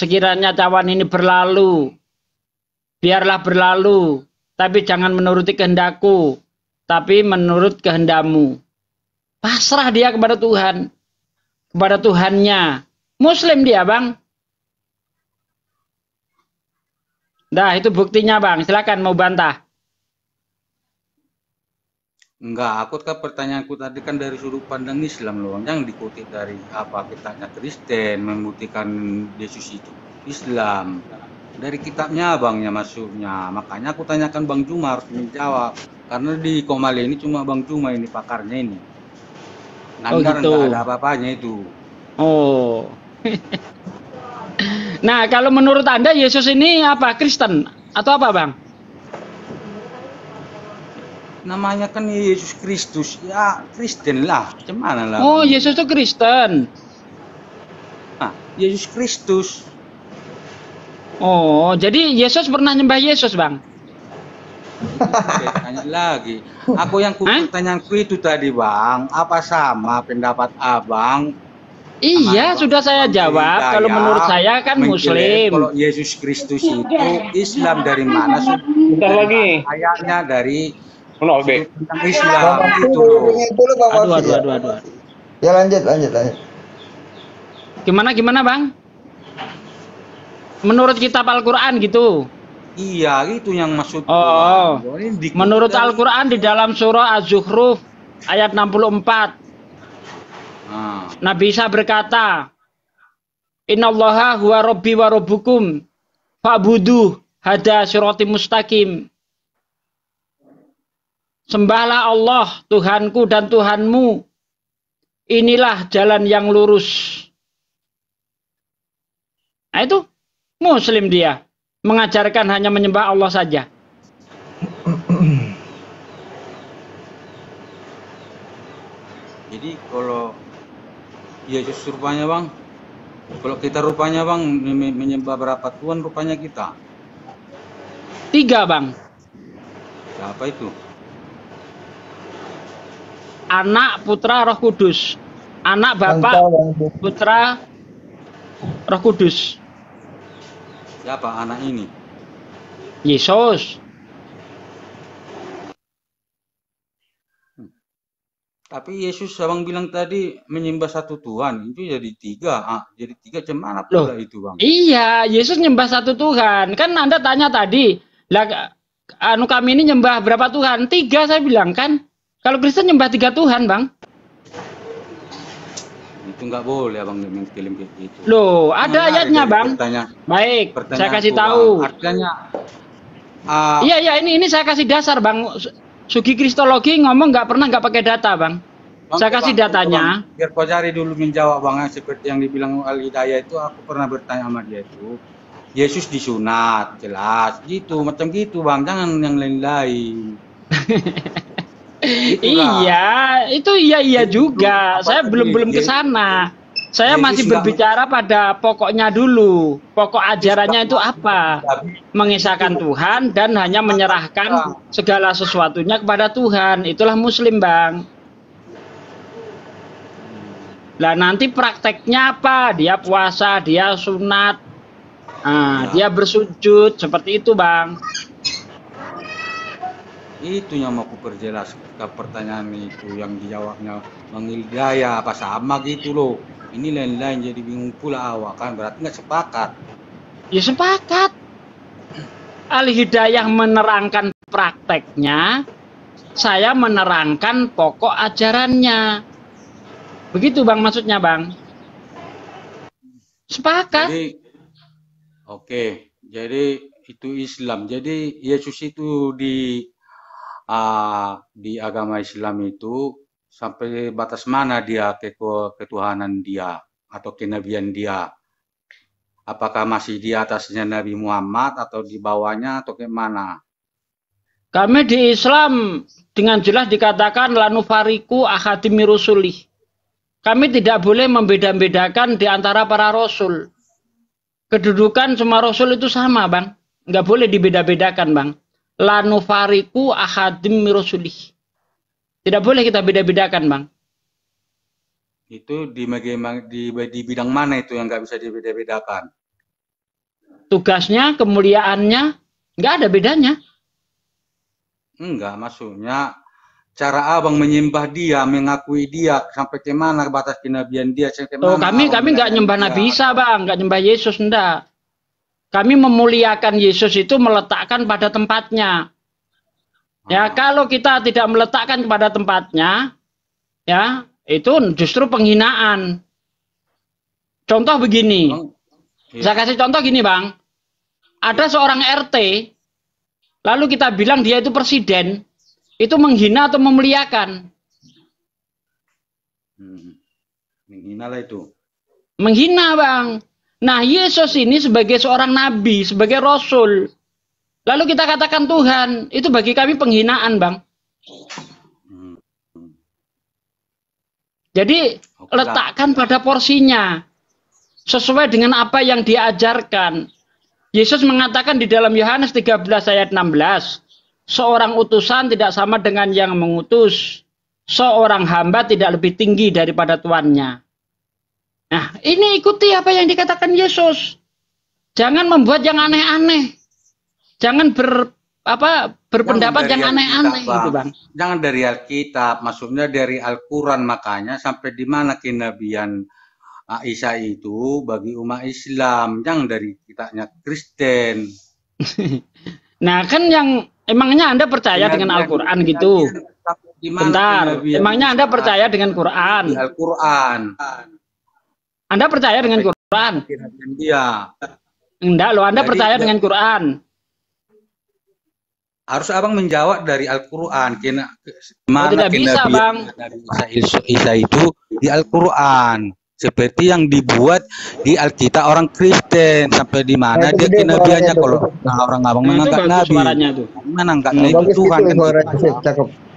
sekiranya cawan ini berlalu, biarlah berlalu, tapi jangan menuruti kehendakku, tapi menurut kehendakmu. Pasrah dia kepada Tuhan, kepada Tuhannya. Muslim dia, Bang. Nah, itu buktinya, Bang. Silakan mau bantah. Enggak, aku kan pertanyaanku tadi kan dari sudut pandang Islam loh, yang dikutip dari apa kitabnya Kristen membuktikan Yesus itu Islam. Dari kitabnya abangnya maksudnya. Makanya aku tanyakan Bang Juma harus menjawab. Karena di Komale ini cuma Bang Juma ini pakarnya ini. Oh Nandar gitu. enggak ada apa-apanya itu. Oh. Nah, kalau menurut Anda Yesus ini apa? Kristen atau apa, Bang? Namanya kan Yesus Kristus, ya Kristen lah. Gimana lah Oh, Bang? Yesus itu Kristen. Nah, Yesus Kristus. Oh, jadi Yesus pernah nyembah Yesus, Bang? Tanya lagi. Aku yang pertanyaanku itu tadi Bang, apa sama pendapat Abang? Iya, sudah saya jawab. Kalau menurut saya kan Muslim. Kalau Yesus Kristus itu Islam dari mana? Bentar lagi. Ayatnya dari Menobek. Islam itu. Aduh. Ya lanjut. Gimana, Bang? Menurut kitab Al-Quran gitu. Iya, itu yang maksud. Oh. Menurut Al-Quran di dalam surah Az-Zukhruf ayat 64. Nabi Isa berkata, Innallaha huwa rabbi wa rabbukum fa'buduh hada siratim mustaqim. Sembahlah Allah, Tuhanku dan Tuhanmu. Inilah jalan yang lurus. Nah itu Muslim dia. Mengajarkan hanya menyembah Allah saja. Jadi kalau Yesus rupanya Bang, kalau kita rupanya Bang menyembah berapa Tuhan rupanya kita? 3 Bang. Siapa itu? Anak, Putra, Roh Kudus. Anak, Bapak, Putra, Roh Kudus. Siapa anak ini? Yesus. Tapi Yesus abang bilang tadi menyembah satu Tuhan, itu jadi 3. Jadi 3 cemana pula itu Bang? Iya, Yesus nyembah satu Tuhan. Kan Anda tanya tadi, lah kami ini nyembah berapa Tuhan? 3 saya bilang kan. Kalau Kristen nyembah 3 Tuhan, Bang. Itu nggak boleh Abang mengklaim kayak gitu. Loh, ada ayatnya, Bang. Baik, saya kasih tahu. Artinya iya, ini saya kasih dasar, Bang. Sugi Kristologi ngomong nggak pakai data, Bang. Saya kasih datanya. Biar kau cari dulu menjawab Bang, seperti yang dibilang Al Hidayah itu, aku pernah bertanya sama dia itu. Yesus disunat, jelas gitu, macam gitu Bang, jangan yang lain-lain. Iya, itu iya juga. Saya belum ke sana. Saya masih berbicara pada pokoknya dulu. Pokok ajarannya itu apa? Mengisahkan Tuhan dan hanya menyerahkan segala sesuatunya kepada Tuhan. Itulah Muslim, Bang. Lah nanti prakteknya apa? Dia puasa, dia sunat, dia bersujud, seperti itu, Bang. Itu yang mau aku perjelas ke pertanyaan itu yang dijawabnya Bang Hidayah apa sama gitu loh. Ini lain-lain jadi bingung pula awak kan, berarti nggak sepakat. Ya sepakat. Al Hidayah menerangkan prakteknya, saya menerangkan pokok ajarannya. Begitu Bang maksudnya Bang. Sepakat. Jadi, oke, jadi itu Islam. Jadi Yesus itu di agama Islam itu sampai batas mana dia ketuhanan dia atau kenabian dia? Apakah masih di atasnya Nabi Muhammad atau di bawahnya atau gimana? Kami di Islam dengan jelas dikatakan lanufariku ahadimi rusulih. Kami tidak boleh membeda-bedakan di antara para rasul. Kedudukan semua rasul itu sama, Bang. Nggak boleh dibeda-bedakan, Bang. Lanufariku ahadim rusulih. Tidak boleh kita beda-bedakan, Bang. Itu di bidang mana itu yang nggak bisa dibeda-bedakan? tugasnya, kemuliaannya, nggak ada bedanya. Enggak, maksudnya cara abang menyembah dia, mengakui dia, sampai ke mana batas kenabian dia, sampai Oh, mana kami abang nggak nyembah melayani Nabi dia. Isa, Bang, nggak nyembah Yesus, enggak. Kami memuliakan Yesus itu meletakkan pada tempatnya. Ya, kalau kita tidak meletakkan kepada tempatnya, ya, itu justru penghinaan. Contoh begini, Bang, saya iya. kasih contoh gini, Bang. Ada seorang RT, lalu kita bilang dia itu presiden, itu menghina atau memuliakan? Menghina lah itu. Menghina, Bang. Nah, Yesus ini sebagai seorang nabi, sebagai rasul, lalu kita katakan Tuhan, itu bagi kami penghinaan, Bang. Hmm. Jadi, Oke lah. letakkan pada porsinya, sesuai dengan apa yang dia ajarkan. Yesus mengatakan di dalam Yohanes 13 ayat 16, seorang utusan tidak sama dengan yang mengutus, seorang hamba tidak lebih tinggi daripada tuannya. Nah, ini ikuti apa yang dikatakan Yesus. Jangan membuat yang aneh-aneh. Jangan berpendapat yang aneh-aneh gitu, Bang. Jangan dari Alkitab, maksudnya dari Al-Quran, makanya sampai di mana kenabian Isa itu bagi umat Islam, jangan dari kitabnya Kristen. Nah, kan yang emangnya Anda percaya dengan Al-Quran gitu? Bentar, emangnya Anda percaya dengan Quran? Al-Quran. Anda percaya dengan Quran? Iya. Enggak loh, Anda Jadi, percaya dengan Quran. Harus abang menjawab dari Al-Quran. Tidak bisa, Bang. Dari Isa itu di Al-Quran. Seperti yang dibuat di Alkitab orang Kristen. Sampai di mana dia kenabiannya kalau orang abang menganggap nabi. Mana enggak nabi Tuhan kan? Cakep.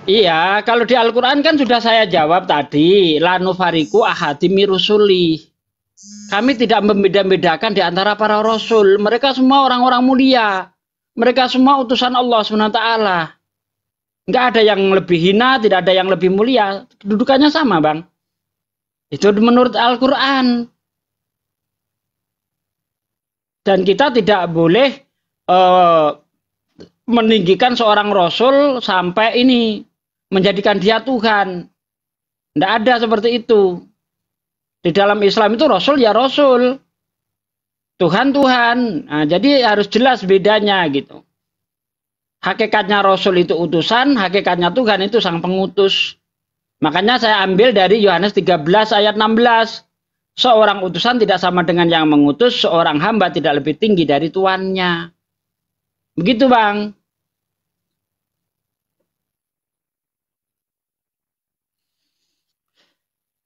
Iya, kalau di Al-Quran kan sudah saya jawab tadi. La nufariku ahadimi rusuli. Kami tidak membeda-bedakan di antara para rasul. Mereka semua orang-orang mulia. Mereka semua utusan Allah SWT. Nggak ada yang lebih hina, tidak ada yang lebih mulia. Kedudukannya sama, Bang. Itu menurut Al-Quran. Dan kita tidak boleh meninggikan seorang rasul sampai ini menjadikan dia Tuhan. Tidak ada seperti itu. Di dalam Islam itu rasul ya rasul. Tuhan Tuhan. Nah, jadi harus jelas bedanya gitu. Hakikatnya rasul itu utusan, hakikatnya Tuhan itu sang pengutus. Makanya saya ambil dari Yohanes 13 ayat 16. Seorang utusan tidak sama dengan yang mengutus, seorang hamba tidak lebih tinggi dari tuannya. Begitu, Bang.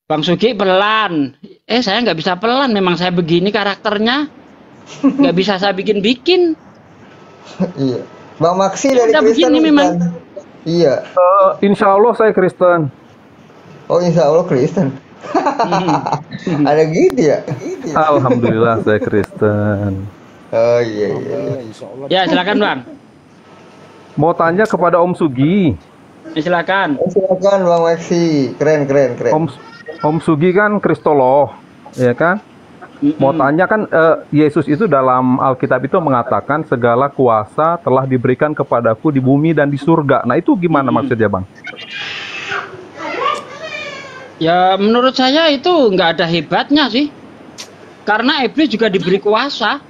Bang Sugi pelan. Saya nggak bisa pelan. Memang saya begini karakternya. Nggak bisa saya bikin-bikin. Iya. Bang Maksi dari Udah Kristen begini memang. Iya. Insya Allah saya Kristen. Oh, insya Allah Kristen. Ada gitu ya? Alhamdulillah saya Kristen. Oh iya. Ya silakan, Bang. Mau tanya kepada Om Sugi. Ya, silakan. Silakan Bang Maksi. Keren. Om Sugi kan Kristolog, ya kan? Mau tanya kan Yesus itu dalam Alkitab itu mengatakan segala kuasa telah diberikan kepadaku di bumi dan di surga. Nah itu gimana maksudnya, Bang? Ya menurut saya itu nggak ada hebatnya sih. Karena iblis juga diberi kuasa.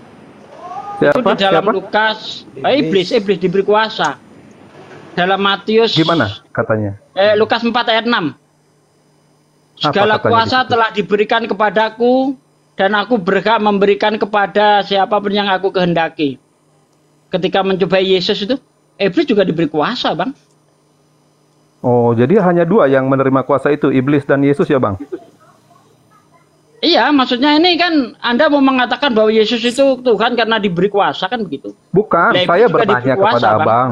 Itu di dalam Lukas, iblis diberi kuasa. Dalam Matius. Gimana katanya? Lukas 4 ayat 6. Segala kuasa telah diberikan kepadaku dan aku berhak memberikan kepada siapapun yang aku kehendaki. Ketika mencobai Yesus itu, iblis juga diberi kuasa, Bang. Oh, jadi hanya dua yang menerima kuasa itu, iblis dan Yesus ya, Bang? Iya, maksudnya ini kan Anda mau mengatakan bahwa Yesus itu Tuhan karena diberi kuasa, kan begitu? Bukan, saya bertanya kepada Abang.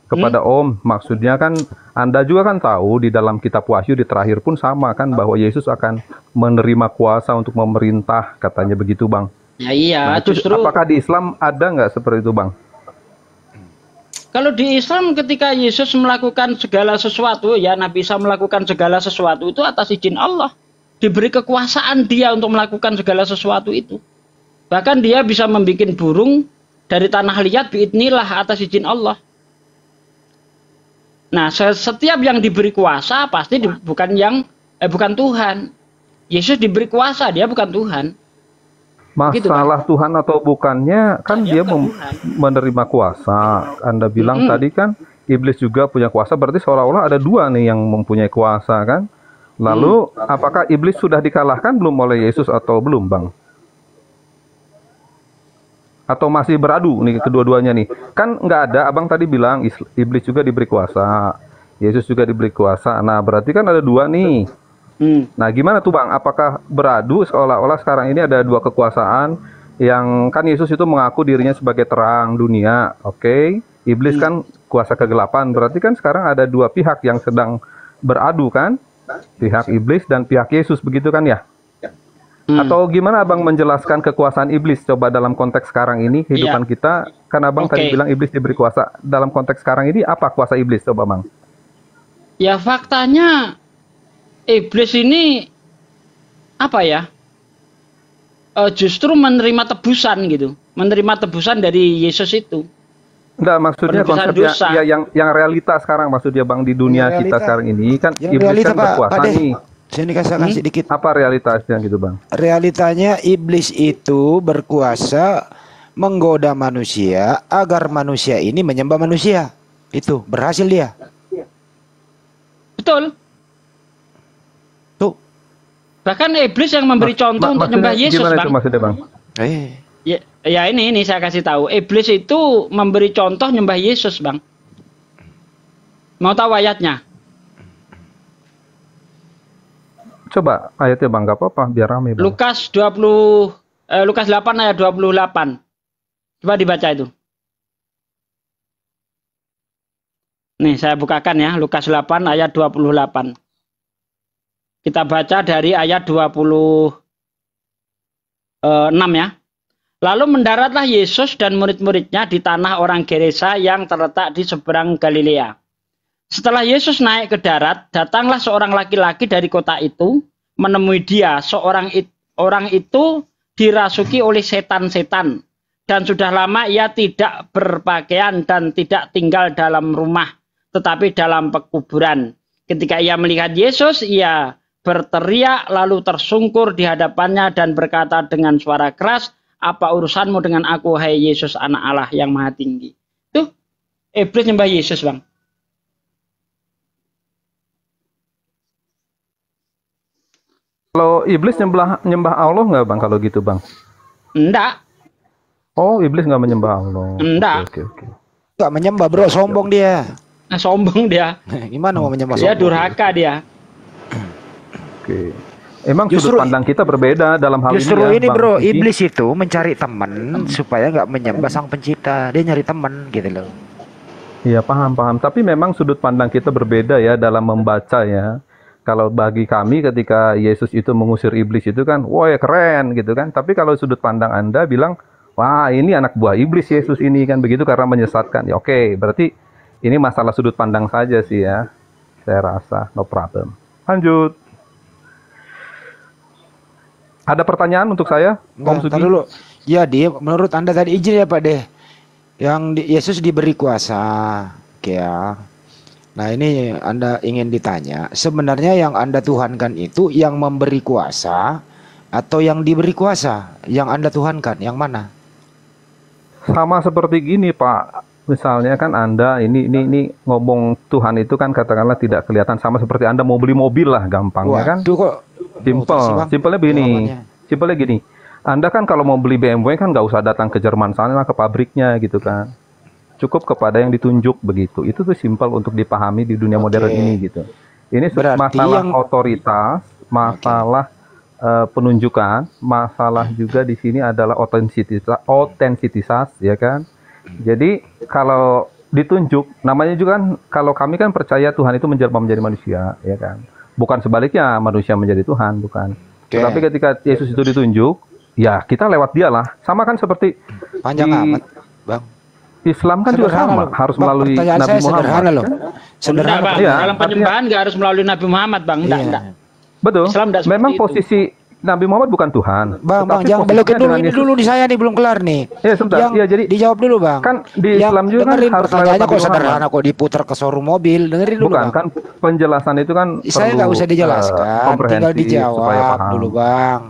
Kepada Om, maksudnya kan Anda juga kan tahu di dalam kitab Wahyu di terakhir pun sama kan bahwa Yesus akan menerima kuasa untuk memerintah, katanya begitu, Bang. Ya iya, nah, itu justru apakah di Islam ada nggak seperti itu, Bang? Kalau di Islam ketika Yesus melakukan segala sesuatu, ya Nabi Isa melakukan segala sesuatu itu atas izin Allah. Diberi kekuasaan dia untuk melakukan segala sesuatu itu. Bahkan dia bisa membuat burung dari tanah liat biidnillah atas izin Allah. Nah, setiap yang diberi kuasa pasti bukan Tuhan. Yesus diberi kuasa, dia bukan Tuhan. Masalah Tuhan atau bukannya, kan dia menerima kuasa. Anda bilang tadi kan, iblis juga punya kuasa, berarti seolah-olah ada dua nih yang mempunyai kuasa kan. Lalu, apakah iblis sudah dikalahkan belum oleh Yesus atau belum, Bang? Atau masih beradu nih kedua-duanya nih? Kan nggak ada, Abang tadi bilang iblis juga diberi kuasa, Yesus juga diberi kuasa. Nah, berarti kan ada dua nih. Nah, gimana tuh Bang? Apakah beradu seolah-olah sekarang ini ada dua kekuasaan yang kan Yesus itu mengaku dirinya sebagai terang dunia, oke? Iblis kan kuasa kegelapan, berarti kan sekarang ada dua pihak yang sedang beradu kan? Pihak iblis dan pihak Yesus, begitu kan ya? Atau gimana Abang menjelaskan kekuasaan iblis coba dalam konteks sekarang ini kehidupan kita? Kan Abang tadi bilang iblis diberi kuasa. Dalam konteks sekarang ini apa kuasa iblis coba Bang? Ya faktanya iblis ini apa ya? Justru menerima tebusan gitu. Menerima tebusan dari Yesus itu. Enggak, maksudnya konsepnya yang realita sekarang maksudnya Bang di dunia kita sekarang ini kan iblis kan berkuasa nih. Saya kasih sedikit. Apa realitasnya gitu Bang? Realitanya iblis itu berkuasa menggoda manusia agar manusia ini menyembah manusia. Itu berhasil dia. Betul. Tuh. Bahkan iblis yang memberi contoh untuk menyembah Yesus, gimana Bang. itu maksudnya Bang? Ya ini saya kasih tahu. Iblis itu memberi contoh nyembah Yesus, Bang. Mau tahu ayatnya? Coba ayatnya Bang, nggak apa-apa, biar rame Bang. Lukas 8 ayat 28. Coba dibaca itu. Nih, saya bukakan ya, Lukas 8 ayat 28. Kita baca dari ayat 26 ya. Lalu mendaratlah Yesus dan murid-muridnya di tanah orang Gerasa yang terletak di seberang Galilea. Setelah Yesus naik ke darat, datanglah seorang laki-laki dari kota itu, menemui dia. Orang itu dirasuki oleh setan-setan, dan sudah lama ia tidak berpakaian dan tidak tinggal dalam rumah, tetapi dalam pekuburan. Ketika ia melihat Yesus, ia berteriak lalu tersungkur di hadapannya dan berkata dengan suara keras, "Apa urusanmu dengan aku, hai Yesus, anak Allah yang maha tinggi?" Tuh, iblis nyembah Yesus, Bang. Kalau iblis nyembah Allah nggak Bang kalau gitu Bang? Enggak. Oh, iblis nggak menyembah Allah. Enggak. Oke. Nggak menyembah bro, sombong dia. Nah, sombong dia. Gimana mau menyembah Dia sombong? durhaka dia. Oke. Emang sudut pandang kita berbeda dalam hal Justru ini ya, ini Bang bro, Sugi. iblis itu mencari teman supaya nggak menyembah sang pencipta. Dia nyari teman gitu loh. Iya, paham. Tapi memang sudut pandang kita berbeda ya dalam membaca ya. Kalau bagi kami ketika Yesus itu mengusir iblis itu kan, wah ya keren gitu kan. Tapi kalau sudut pandang Anda bilang, wah ini anak buah iblis Yesus ini kan begitu karena menyesatkan. Ya oke, berarti ini masalah sudut pandang saja sih ya. Saya rasa, no problem. Lanjut. Ada pertanyaan untuk saya, Om Sugi? Dulu. Ya, menurut Anda tadi izin ya Pak Deh. Yang Yesus diberi kuasa. Oke ya. Nah ini Anda ingin ditanya, sebenarnya yang Anda tuhankan itu yang memberi kuasa atau yang diberi kuasa? Yang Anda tuhankan, yang mana? Sama seperti gini Pak, misalnya kan Anda ini ngomong Tuhan itu kan katakanlah tidak kelihatan, sama seperti Anda mau beli mobil lah gampangnya kan? Kok Simpelnya gini, Anda kan kalau mau beli BMW kan nggak usah datang ke Jerman sana ke pabriknya gitu kan. Cukup kepada yang ditunjuk begitu. Itu tuh simpel untuk dipahami di dunia modern ini gitu. Ini masalah otoritas, masalah penunjukan, masalah juga di sini adalah otentisitas, ya kan. Jadi kalau ditunjuk, namanya juga kan kalau kami kan percaya Tuhan itu menjelma menjadi manusia, ya kan. Bukan sebaliknya manusia menjadi Tuhan, bukan. Tapi ketika Yesus itu ditunjuk, ya kita lewat dialah. Sama kan seperti panjang amat, Bang. Islam kan juga sama, harus melalui Nabi Muhammad. Sederhana loh. Sederhana, Bang. Ya, dalam penyembahan nggak harus melalui Nabi Muhammad, Bang. Enggak. Betul. Memang Nabi Muhammad bukan Tuhan. Bang, Tetapi jangan posisinya belokin dulu. dengan Ini Yesus. dulu di saya nih belum kelar nih. Sebentar. Yang Iya, jadi dijawab dulu, Bang. kan di Yang Islam juga kan dengerin harus lewat pertanyaannya Nabi kok Muhammad. sederhana kok diputar ke showroom mobil. Dengerin dulu, Bukan Bang. kan penjelasan itu kan Saya nggak usah dijelaskan, tinggal komprehensif supaya dijawab paham. dulu, Bang.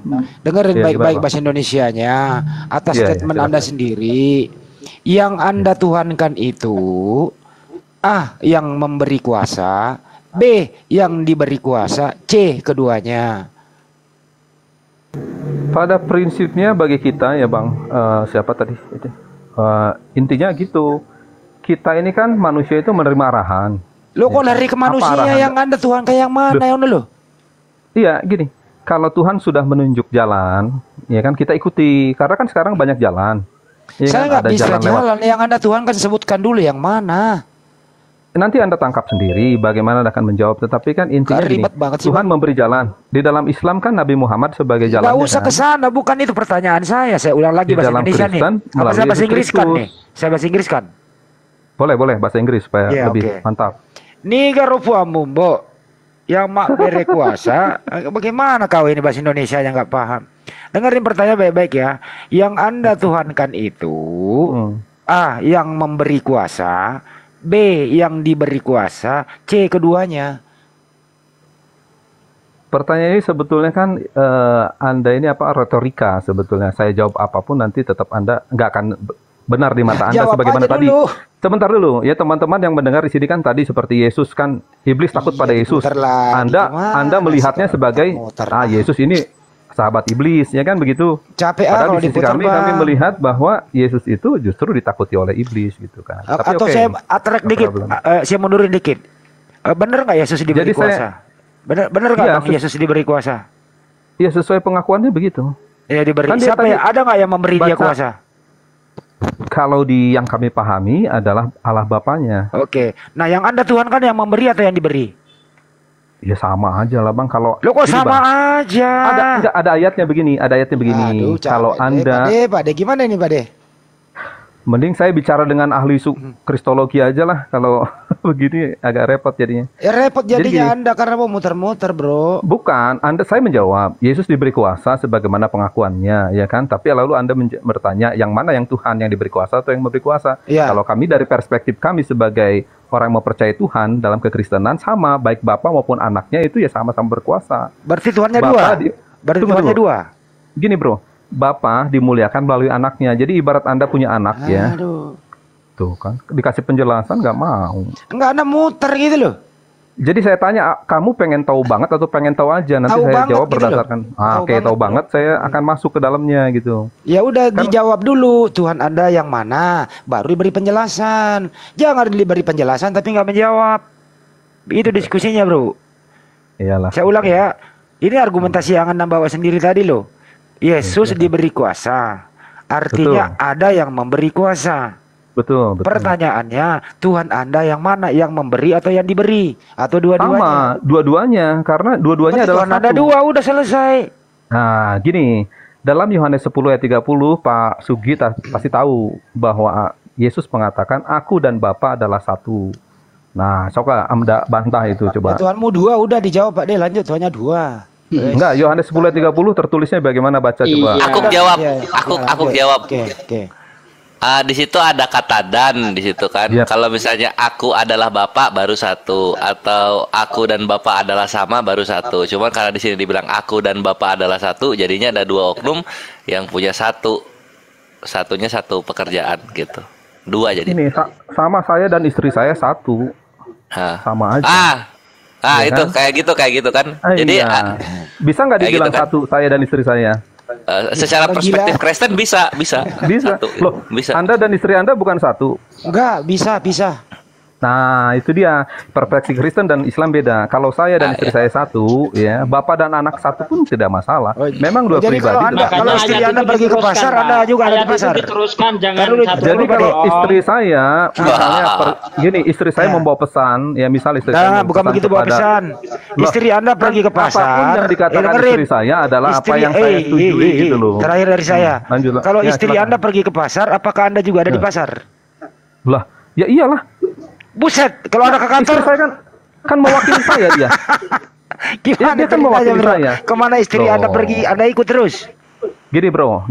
Dengerin Iya, baik-baik gimana, Bang? bahasa Indonesianya atas Iya, iya, statement silakan. Anda sendiri. Yang Anda tuhankan itu A. Yang memberi kuasa, B. Yang diberi kuasa, C. Keduanya. Pada prinsipnya bagi kita ya Bang, siapa tadi? Intinya gitu. Kita ini kan manusia itu menerima arahan. Lo kok Ya. lari ke Apa manusia arahan? yang Anda tuhankan yang mana yang lo? Iya, gini. Kalau Tuhan sudah menunjuk jalan, ya kan kita ikuti. Karena kan sekarang banyak jalan. Ya Saya kan? nggak Ada bisa lewat. jalan. Yang Anda tuhankan sebutkan dulu yang mana. Nanti Anda tangkap sendiri bagaimana Anda akan menjawab. Tetapi kan intinya Kan gini, ribet banget sih, Tuhan Bang. memberi jalan. Di dalam Islam kan Nabi Muhammad sebagai jalannya. Nggak usah kan? ke sana, bukan itu pertanyaan saya. Saya ulang lagi Di bahasa dalam Indonesia nih. Kristen, Apa saya melalui bahasa Yesus Inggris kan Kristus. nih? Saya bahasa Inggris kan. Boleh bahasa Inggris supaya Ya, lebih oke. mantap. Niga rupu amumbo yang mak bere kuasa. Bagaimana kau ini bahasa Indonesia yang nggak paham? Dengerin pertanyaan baik-baik ya. Yang Anda tuhankan itu A. Yang memberi kuasa, B. Yang diberi kuasa, C. Keduanya. Pertanyaan ini sebetulnya kan Anda ini apa retorika sebetulnya. Saya jawab apapun nanti tetap Anda nggak akan benar di mata Anda Jawab sebagaimana aja tadi. dulu. Sebentar dulu ya teman-teman yang mendengar di sini kan tadi seperti Yesus kan iblis takut pada Yesus. diputer lagi. Gimana Anda melihatnya sih, sebagai muter. Yesus ini sahabat iblis ya kan begitu. Capek Padahal kalau di sisi diputar, kami Bang. melihat bahwa Yesus itu justru ditakuti oleh iblis gitu kan. Tapi Atau oke, saya atrek nggak dikit, problem. saya mundurin dikit. Bener nggak Yesus diberi Jadi saya- kuasa? Bener nggak Iya, Bang Yesus diberi kuasa? Ya sesuai pengakuannya begitu. Ya diberi. Kan dia Siapa tadi ya? Ada nggak yang memberi dia baca- kuasa? Kalau di yang kami pahami adalah Allah Bapaknya. Oke. Nah yang Anda Tuhan kan yang memberi atau yang diberi? Ya sama aja lah Bang. Kalau Lo kok gini, sama Bang, aja? ada ayatnya begini, Aduh, capek Kalau deh, Anda Pak De, gimana ini Pak De? mending saya bicara dengan ahli kristologi aja lah. Kalau begini agak repot jadinya. Ya repot Jadi jadinya gini. Anda karena mau muter-muter, Bro. Bukan, saya menjawab, Yesus diberi kuasa sebagaimana pengakuannya, ya kan? Tapi lalu Anda bertanya, yang mana yang Tuhan yang diberi kuasa atau yang memberi kuasa? Iya. Kalau kami dari perspektif kami sebagai orang yang mempercayai Tuhan dalam kekristenan sama, baik Bapa maupun anaknya itu ya sama-sama berkuasa. Berarti Tuhannya Bapa dua. Berarti Tunggu Tuhannya dulu. dua. Gini bro, Bapa dimuliakan melalui anaknya. Jadi ibarat Anda punya anak ya, Aduh. tuh kan, dikasih penjelasan nggak mau. Enggak Anda muter gitu loh. Jadi saya tanya, kamu pengen tahu banget atau pengen tahu aja? Nanti Tahu saya banget jawab gitu loh. berdasarkan, Tahu oke, tahu banget, banget, saya akan masuk ke dalamnya gitu. Ya udah Kan- dijawab dulu Tuhan Anda yang mana, baru diberi penjelasan. Jangan diberi penjelasan tapi nggak menjawab. Itu diskusinya bro. Iyalah. Saya ulang ya. Ini argumentasi yang Anda bawa sendiri tadi loh. Yesus diberi kuasa. Artinya Betul. ada yang memberi kuasa. Betul. Pertanyaannya, Tuhan Anda yang mana? Yang memberi atau yang diberi? Atau dua-duanya? Sama, dua-duanya, karena dua-duanya Berarti adalah Tuhan Anda satu. dua, udah selesai. Nah, gini, dalam Yohanes 10 ayat 30, Pak Sugi pasti tahu bahwa Yesus mengatakan, aku dan Bapa adalah satu. Nah, coba Anda bantah itu coba. Ya, Tuhanmu dua, udah dijawab Pak De, lanjut Tuhannya dua. Enggak, Yohanes 10 ayat 30 tertulisnya bagaimana baca coba. Iya. Aku jawab, Iya, aku oke, jawab. Oke. Di situ ada kata dan di situ kan. Iya. Kalau misalnya aku adalah bapak baru satu, atau aku dan bapak adalah sama baru satu. Cuman karena di sini dibilang aku dan bapak adalah satu, jadinya ada dua oknum yang punya satu, satunya satu pekerjaan gitu. Dua jadi. Ini sama saya dan istri saya satu, Hah. sama aja. Ya Itu kan? kayak gitu kan. Jadi Iya. Bisa nggak kayak dibilang gitu kan? satu saya dan istri saya? secara Gila. perspektif Kristen bisa. Bisa. Satu, Loh, bisa. Anda dan istri Anda bukan satu. Enggak, bisa. Nah, itu dia. Perspektif Kristen dan Islam beda. Kalau saya dan istri saya satu, ya, bapak dan anak satu pun tidak masalah. Oh, Memang dua jadi pribadi. kalau Anda- tidak kalau masalah. istri ayat Anda itu pergi ke diteruskan, pasar, Pak. Anda juga ada di Ayat itu pasar. diteruskan, jangan Taruh dulu, satu Jadi Pak kalau De. istri saya, misalnya, gini, istri saya Ya. membawa pesan, ya misal istri saya Nah, membawa bukan begitu bawa kepada- pesan. Loh, Istri Anda pergi ke apapun pasar. yang dikatakan dengerin. istri saya adalah apa yang saya setujui gitu loh. Terakhir dari saya. Lanjut, lah. Kalau Ya, istri silakan. Anda pergi ke pasar, apakah Anda juga ada di pasar? Lah, ya iyalah. Buset, kalau Anda ke Istri kantor, saya kan mewakili saya dia. Gimana Dia kan ceritanya, mewakili bro? saya. Kemana istri Bro. Anda pergi? Anda ikut terus? Gini bro.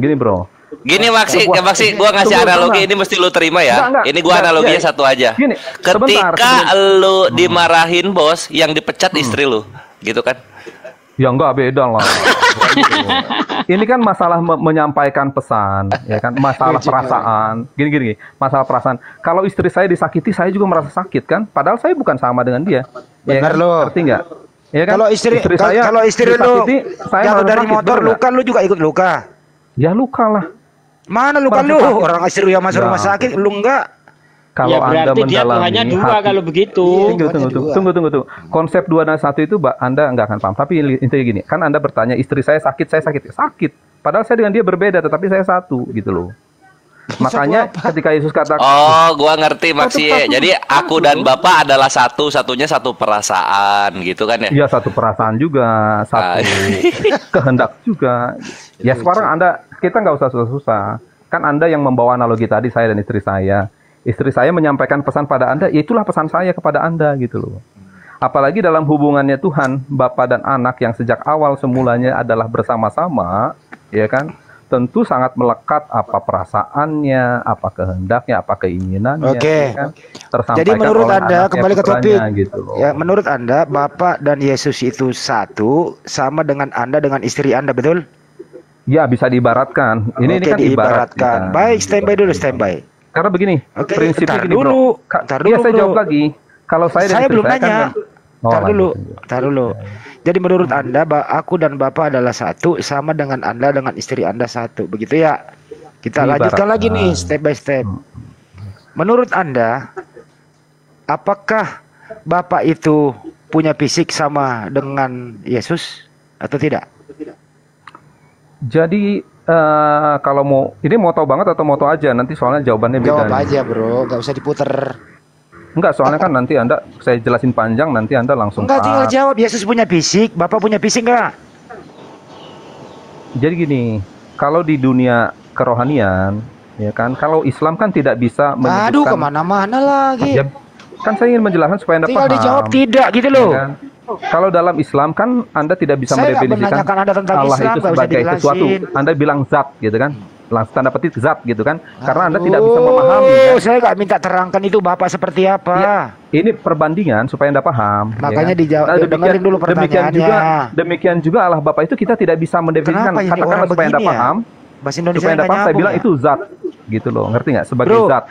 Gini Maksi, gua ngasih Tunggu, analogi tunggu. ini mesti lu terima ya. Enggak, Ini gua analoginya ya. satu aja. Gini, Ketika sebentar. lu dimarahin bos, yang dipecat istri lu, gitu kan? Ya enggak, beda lah. Ini kan masalah menyampaikan pesan, ya kan? Masalah perasaan. Gini, masalah perasaan. Kalau istri saya disakiti, saya juga merasa sakit kan? Padahal saya bukan sama dengan dia. Ya Benar kan? lo. Ngerti nggak? Ya kan? Kalau istri saya kalau istri lu disakiti, saya jatuh merasa dari sakit, motor benar nggak? luka, lu juga ikut luka. Ya luka lah. Mana luka Merasa lu? sakit. Orang istri lu yang masuk Ya. rumah sakit, lu enggak. Kalau Ya Anda berarti dia Tuhannya mendalami dua hati, kalau begitu. Tunggu. Konsep 2 dan 1 itu Anda nggak akan paham. Tapi intinya gini, kan Anda bertanya istri saya sakit. Sakit. Padahal saya dengan dia berbeda, tetapi saya satu gitu loh. Makanya ketika Yesus katakan, Oh, gua ngerti Maksi. Jadi aku dan Bapak adalah satunya satu perasaan, gitu kan ya? ya satu perasaan juga, satu kehendak juga. Ya sekarang kita nggak usah susah-susah. Kan Anda yang membawa analogi tadi, saya dan istri saya. Istri saya menyampaikan pesan pada Anda, ya itulah pesan saya kepada Anda gitu loh. Apalagi dalam hubungannya Tuhan, Bapa dan anak yang sejak awal semulanya adalah bersama-sama, ya kan? Tentu sangat melekat apa perasaannya, apa kehendaknya, apa keinginannya. Oke. ya kan? Tersampaikan Jadi menurut oleh Anda, anaknya, kembali ke topik. putranya, gitu loh. Ya, menurut Anda Bapak dan Yesus itu satu sama dengan Anda dengan istri Anda, betul? Ya bisa diibaratkan. Ini Oke, kan ibarat. diibaratkan. Baik, standby dulu, standby. Karena begini, Oke, prinsipnya tar gini dulu, bro. tar Iya dulu, saya bro. jawab lagi. Kalau saya dan Saya istri belum saya nanya. kan, Tar dulu, lanjut. tar dulu. Jadi menurut Anda, aku dan Bapak adalah satu sama dengan Anda dengan istri Anda satu, begitu ya? Kita lanjutkan lagi nih, step by step. Menurut Anda, apakah Bapak itu punya fisik sama dengan Yesus atau tidak? Jadi kalau mau tahu banget atau mau tahu aja, nanti soalnya jawabannya beda. Jawab nih. aja bro, nggak usah diputer. Enggak, soalnya kan nanti saya jelasin panjang, nanti Anda langsung Enggak, tinggal taat. jawab. Yesus punya fisik, Bapak punya fisik nggak? Jadi gini, kalau di dunia kerohanian, ya kan, kalau Islam kan tidak bisa Aduh, kemana-mana lagi. Ya, kan saya ingin menjelaskan supaya Anda Tinggal paham. dijawab tidak gitu loh. Ya kan? Kalau dalam Islam kan Anda tidak bisa Saya nggak mendefinisikan menanyakan Anda tentang Allah Islam, itu nggak usah sebagai dijelasin. sesuatu. Anda bilang zat gitu kan. Langsung tanda petik zat gitu kan. Karena Anda tidak bisa memahami kan? Saya nggak minta terangkan itu Bapak seperti apa. Ya, ini perbandingan supaya Anda paham. Makanya ya kan? dijawab, dengerin dulu pertanyaannya. Demikian juga Allah Bapa itu kita tidak bisa mendefinisikan. Kenapa ini Katakanlah orang supaya Anda begini ya? paham. Bahasa Indonesia Supaya Anda nggak paham, saya nyambung bilang ya? itu zat gitu loh. Ngerti nggak? Sebagai Bro, zat.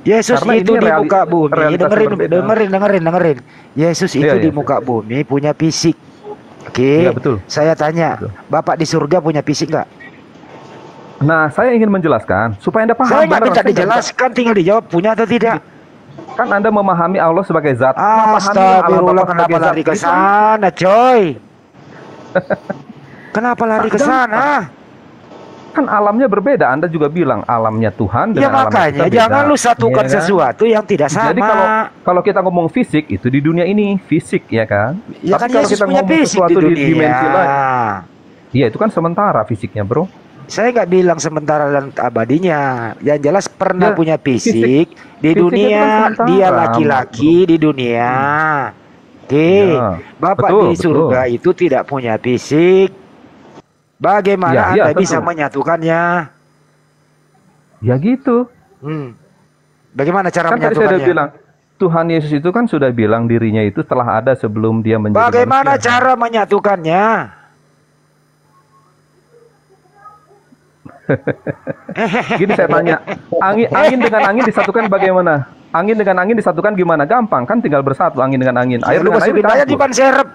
Yesus Karena itu ini di muka bumi, realitas dengerin. Yesus itu Iya, di iya. muka bumi punya fisik. Oke, Iya, betul. Saya tanya, Betul. Bapak di surga punya fisik nggak? Nah, saya ingin menjelaskan supaya Anda paham. Saya nggak benar, minta saya nggak- dijelaskan, tinggal dijawab punya atau tidak. Kan Anda memahami Allah sebagai zat. Memahami Allah Astagfirullah, Bapa kenapa sebagai zat. lari ke sana, coy? Kenapa lari ke sana? Kan alamnya berbeda. Anda juga bilang alamnya Tuhan Ya dengan alamnya makanya kita beda. jangan lu satukan Iya kan? sesuatu yang tidak sama. Jadi kalau kita ngomong fisik itu di dunia ini fisik ya kan. Ya Tapi kan kalau Yesus kita punya ngomong fisik sesuatu di di dunia. dimensi lain, iya itu kan sementara fisiknya bro. Saya nggak bilang sementara dan abadinya. Yang jelas pernah Ya, punya fisik di fisiknya itu dunia. kan sementara, Dia laki-laki di dunia. Oke, Ya, Bapak betul, di surga itu tidak punya fisik. Bagaimana Ya, Anda tentu. bisa menyatukannya? Ya gitu. Bagaimana cara Kan tadi saya menyatukannya? udah bilang Tuhan Yesus itu kan sudah bilang dirinya itu telah ada sebelum dia menjadi Bagaimana manusia. cara menyatukannya? Gini saya tanya, angin dengan angin disatukan bagaimana? Angin dengan angin disatukan gimana? Gampang kan, tinggal bersatu angin dengan angin. Air Lu dengan air masukin aja di dicampur. ban serep.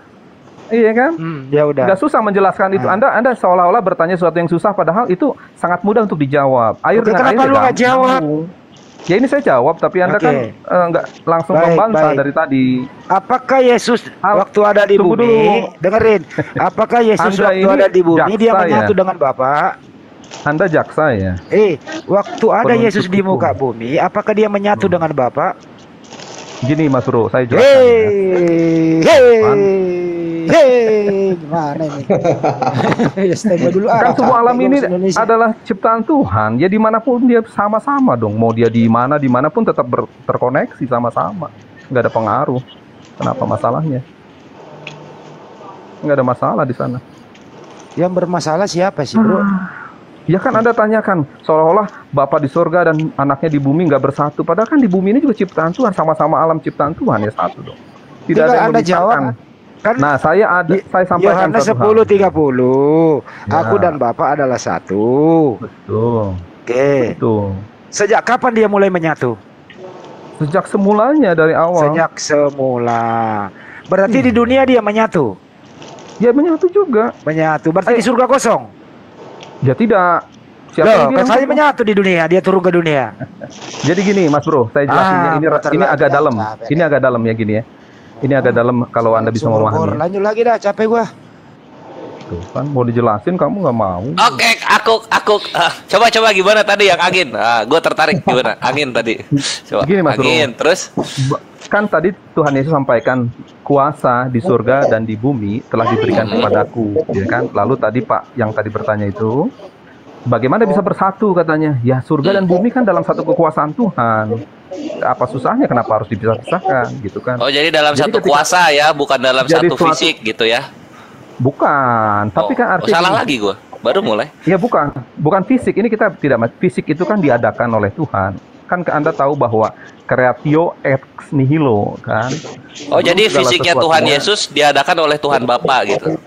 Iya kan? Ya udah. Nggak susah menjelaskan itu. Anda seolah-olah bertanya sesuatu yang susah, padahal itu sangat mudah untuk dijawab. Air Oke, dengan kenapa air lu nggak jawab? Ya ini saya jawab, tapi Anda Oke. kan nggak langsung Baik, membantah baik. dari tadi. Apakah Yesus waktu ada di tunggu bumi, dulu. dengerin. Apakah Yesus Anda waktu ini ada di bumi dia jaksa menyatu ya? dengan Bapak? Anda jaksa ya? Waktu ada Penuntut Yesus di muka hukum. bumi, apakah dia menyatu dengan Bapak? Gini Mas Bro, saya jelaskan ya. Gimana ini? Ya standby dulu. Kan semua alam ini Indonesia. adalah ciptaan Tuhan. Ya dimanapun dia sama-sama dong. Mau dia dimanapun tetap terkoneksi sama-sama. Nggak ada pengaruh. Kenapa masalahnya? nggak ada masalah di sana. Yang bermasalah siapa sih, Bro? Ya kan Anda tanyakan, seolah-olah Bapa di surga dan anaknya di bumi nggak bersatu. Padahal kan di bumi ini juga ciptaan Tuhan, sama-sama alam ciptaan Tuhan, ya satu dong. Tidak ada yang Anda jawab. memisahkan. Kan Nah, saya sampaikan Yohanes satu hal. 10:30. Ya. Aku dan Bapa adalah satu. Betul. Oke. Betul. Sejak kapan dia mulai menyatu? Sejak semulanya dari awal. Sejak semula. Berarti di dunia dia menyatu. Ya menyatu juga. Menyatu. Berarti di surga kosong. Ya tidak. Siapa Loh, yang bilang kan saya begitu? menyatu di dunia, dia turun ke dunia. Jadi gini, Mas Bro, saya jelasinnya ini terlalu agak dalam. capek. Ini agak dalam ya gini ya. Ini agak dalam kalau Anda bisa Sumur bor. memahami. Lanjut lagi dah, capek gua. Tuh kan mau dijelasin kamu nggak mau. Oke, aku coba gimana tadi yang angin? Gue tertarik gimana? Angin tadi. Coba. Gini, Mas Bro. Angin, terus Kan tadi Tuhan Yesus sampaikan kuasa di surga dan di bumi telah diberikan kepadaku, ya kan? Lalu tadi Pak yang tadi bertanya itu, bagaimana bisa bersatu katanya? Ya surga dan bumi kan dalam satu kekuasaan Tuhan. Apa susahnya kenapa harus dipisah-pisahkan gitu kan? oh jadi dalam Jadi satu ketika- kuasa ya, bukan dalam Jadi satu suatu- fisik gitu ya? Bukan, tapi kan artinya salah lagi gue, baru mulai. ya bukan fisik. Ini kita tidak fisik itu kan diadakan oleh Tuhan. Kan Anda tahu bahwa creatio ex nihilo kan. Oh jadi Segala fisiknya Tuhan sesuatunya- Yesus diadakan oleh Tuhan Bapa gitu.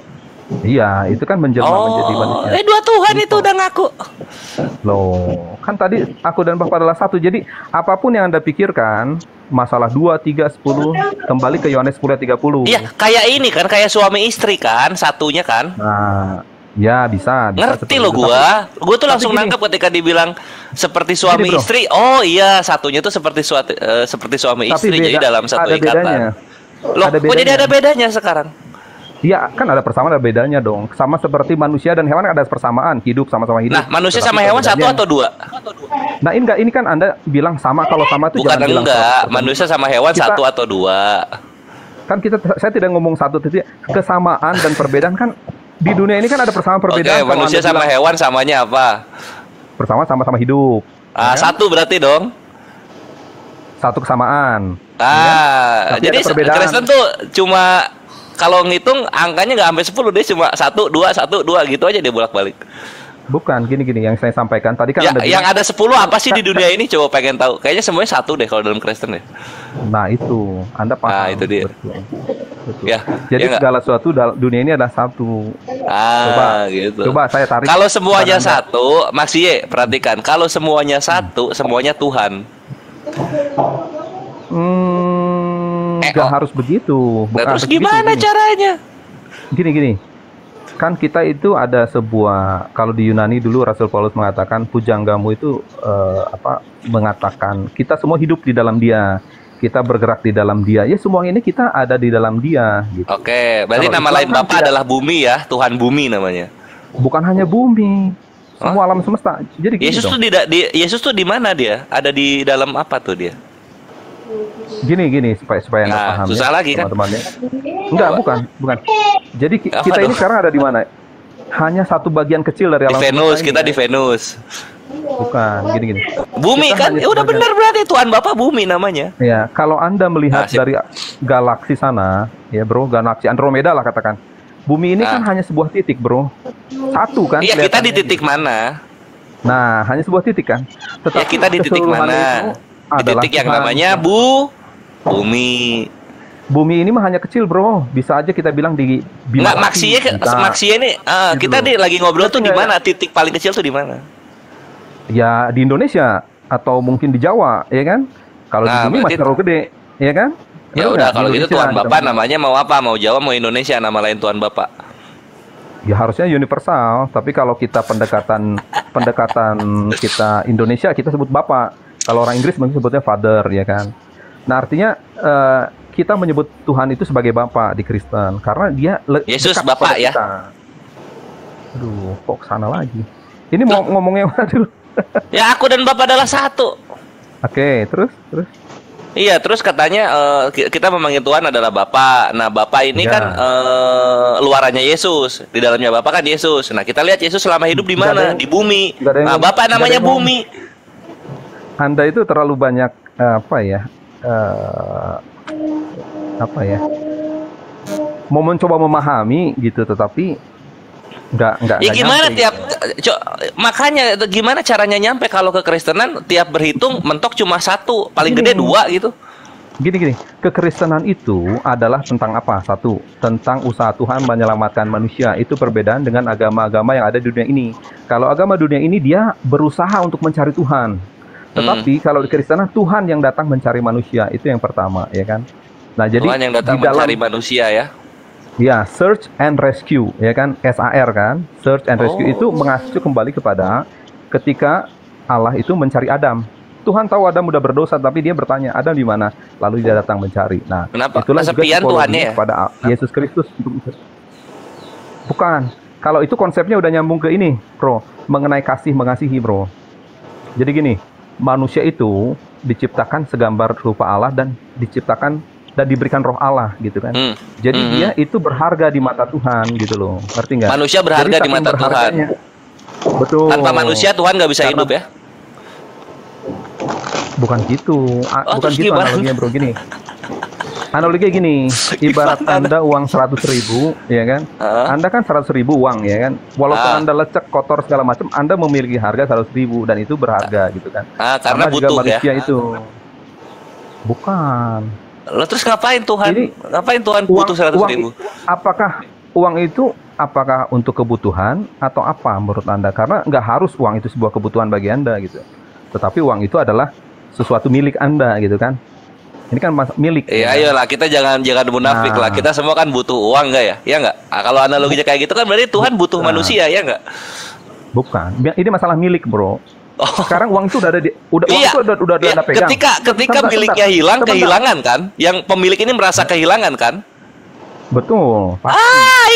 Iya, itu kan menjelma menjadi Oh, manusia. dua Tuhan itu udah ngaku. Loh, kan tadi aku dan Bapa adalah satu. Jadi apapun yang Anda pikirkan, masalah 2, 3, 10, kembali ke Yohanes 10:30. Iya, kayak ini kan, kayak suami istri kan, satunya kan. Nah, ya bisa Ngerti seperti lo itu. gua tuh langsung gini. nangkep ketika dibilang seperti suami Gini, Bro. istri. Oh iya, satunya tuh seperti seperti suami Tapi istri, jadi dalam satu ada ikatan. bedanya. Loh, Ada kok jadi bedanya. ada bedanya sekarang? Iya, kan ada persamaan, ada bedanya dong. Sama seperti manusia dan hewan ada persamaan, hidup sama-sama hidup. Nah, manusia Tetapi sama hewan satu perbedaannya- atau dua? Nah, ini kan Anda bilang sama, kalau sama itu Bukan jangan bilang enggak, sama. manusia sama hewan Kita- satu atau dua. Kan saya tidak ngomong satu titik, kesamaan dan perbedaan kan di dunia ini kan ada persamaan Oke, perbedaan. Kalau manusia Anda sama bilang hewan samanya apa? persamaan sama-sama hidup. Ya kan? Satu berarti dong. Satu kesamaan. Tapi Jadi ada perbedaan. Kristen tuh cuma kalau ngitung angkanya nggak sampai 10, dia cuma 1, 2 gitu aja dia bolak-balik. Bukan, gini yang saya sampaikan tadi kan Ya, Anda yang bilang, ada 10 apa sih di dunia ini? Coba pengen tahu. Kayaknya semuanya satu deh kalau dalam Kristen ya. nah itu Anda paham. Nah, itu dia. Betul. Ya, Jadi ya nggak? segala sesuatu dunia ini adalah satu. Gitu. Coba saya tarik. Kalau semuanya Anda. satu, Mas Ye, perhatikan. Kalau semuanya satu, semuanya Tuhan. Nggak harus begitu. Nah, terus harus begitu, gimana gini. caranya? Gini. Kan kita itu ada sebuah, kalau di Yunani dulu Rasul Paulus mengatakan pujanggamu itu mengatakan kita semua hidup di dalam Dia. Kita bergerak di dalam Dia. Ya semua ini kita ada di dalam Dia gitu. Oke, berarti Kalau nama Islam lain kan Bapa tidak- adalah bumi ya, Tuhan bumi namanya. Bukan hanya bumi. Semua alam semesta. Jadi gini Yesus dong. tuh Yesus tuh di mana dia? Ada di dalam apa tuh dia? Gini supaya Anda Nah, paham susah ya, lagi kan? teman-teman ya. Enggak, bukan. Jadi Apa kita ini dong? sekarang ada di mana? Hanya satu bagian kecil dari Di alam Venus, semesta kita ini, di ya. Venus. Bukan, gini. Bumi Kita kan? hanya Ya udah sebagian. benar berarti Tuhan Bapa bumi namanya. Ya, kalau Anda melihat Nah, sip. dari galaksi sana, ya bro, galaksi Andromeda lah katakan. Bumi ini kan hanya sebuah titik, bro. Satu kan? Iya, kita di kelihatannya titik gitu. mana? Nah, hanya sebuah titik kan? Ya, kita di titik keseluruhan mana? itu Di adalah titik yang Tuhan. namanya bumi. Bumi ini mah hanya kecil, bro. Bisa aja kita bilang di Bima Enggak, Sakti. Bisa. Maxia ini Gitu kita loh. lagi ngobrol tuh di Ngerti nggak mana? Titik paling kecil tuh di mana? Ya di Indonesia atau mungkin di Jawa, ya kan? Kalau di Nah, bumi berarti- masih terlalu gede, ya kan? Ya Benar udah nggak? kalau Di gitu Indonesia Tuhan kita Bapa bilang. namanya mau apa? Mau Jawa, mau Indonesia, nama lain Tuhan Bapa. Ya harusnya universal, tapi kalau kita pendekatan kita Indonesia kita sebut Bapak. Kalau orang Inggris mungkin sebutnya Father, ya kan? Nah artinya kita menyebut Tuhan itu sebagai Bapa di Kristen karena dia Yesus dekat Bapa pada ya? kita. Aduh, kok kesana lagi? Ini mau ngomongnya mana dulu? Ya aku dan Bapa adalah satu. Oke, terus. Iya, terus katanya kita memanggil Tuhan adalah Bapa. Nah, Bapa ini Ya. kan luarannya Yesus, di dalamnya Bapa kan Yesus. Nah, kita lihat Yesus selama hidup di Nggak ada mana? yang- Di bumi. nggak ada yang Nah, ngomong- Bapa nggak ada namanya yang ngomong. bumi. Anda itu terlalu banyak mau mencoba memahami gitu, tetapi nggak Ya gimana nyampe, tiap gitu. makanya gimana caranya nyampe kalau kekristenan tiap berhitung mentok cuma satu, paling gede Gini. 2 gitu. Gini, kekristenan itu adalah tentang apa? Satu, tentang usaha Tuhan menyelamatkan manusia. Itu perbedaan dengan agama-agama yang ada di dunia ini. Kalau agama dunia ini dia berusaha untuk mencari Tuhan. Tetapi kalau di kekristenan Tuhan yang datang mencari manusia, itu yang pertama, ya kan? Nah, jadi Tuhan yang datang di dalam mencari manusia ya. ya search and rescue, ya kan? SAR kan? Search and rescue itu mengacu kembali kepada ketika Allah itu mencari Adam. Tuhan tahu Adam udah berdosa, tapi dia bertanya, Adam di mana? Lalu dia datang mencari. Nah, Kenapa? itulah juga Kesepian tipologi Tuhannya ya? kepada Yesus Kristus. Bukan. Kalau itu konsepnya udah nyambung ke ini, bro. Mengenai kasih mengasihi, bro. Jadi gini, manusia itu diciptakan segambar rupa Allah dan diciptakan dan diberikan roh Allah gitu kan. Jadi dia itu berharga di mata Tuhan gitu loh. Ngerti nggak? Manusia berharga Jadi di saking mata Tuhan. berharganya- Betul. Tanpa manusia Tuhan nggak bisa Karena- hidup ya. Bukan gitu. Bukan terus gitu gimana? analoginya, bro. Gini. Analoginya gini, ibarat Gimana? Anda uang 100.000, ya kan? Anda kan 100.000 uang, ya kan? Walaupun Anda lecek, kotor segala macam, Anda memiliki harga 100.000 dan itu berharga gitu kan? Karena Sama juga butuh ya. manusia itu. Bukan. Lo terus ngapain Tuhan? Jadi, ngapain Tuhan butuh 100.000? Apakah uang itu apakah untuk kebutuhan atau apa menurut Anda? Karena nggak harus uang itu sebuah kebutuhan bagi Anda gitu. Tetapi uang itu adalah sesuatu milik Anda gitu kan? Ini kan milik. Iya, ayolah kita jangan munafik lah. Kita semua kan butuh uang nggak ya? Ya nggak? Kalau analoginya kayak gitu kan berarti Tuhan butuh manusia ya nggak? Bukan. Ini masalah milik, bro. Sekarang uang itu udah ada uang Iya. itu udah Iya, Anda pegang. ketika miliknya hilang, kehilangan kan? Yang pemilik ini merasa kehilangan kan? Betul.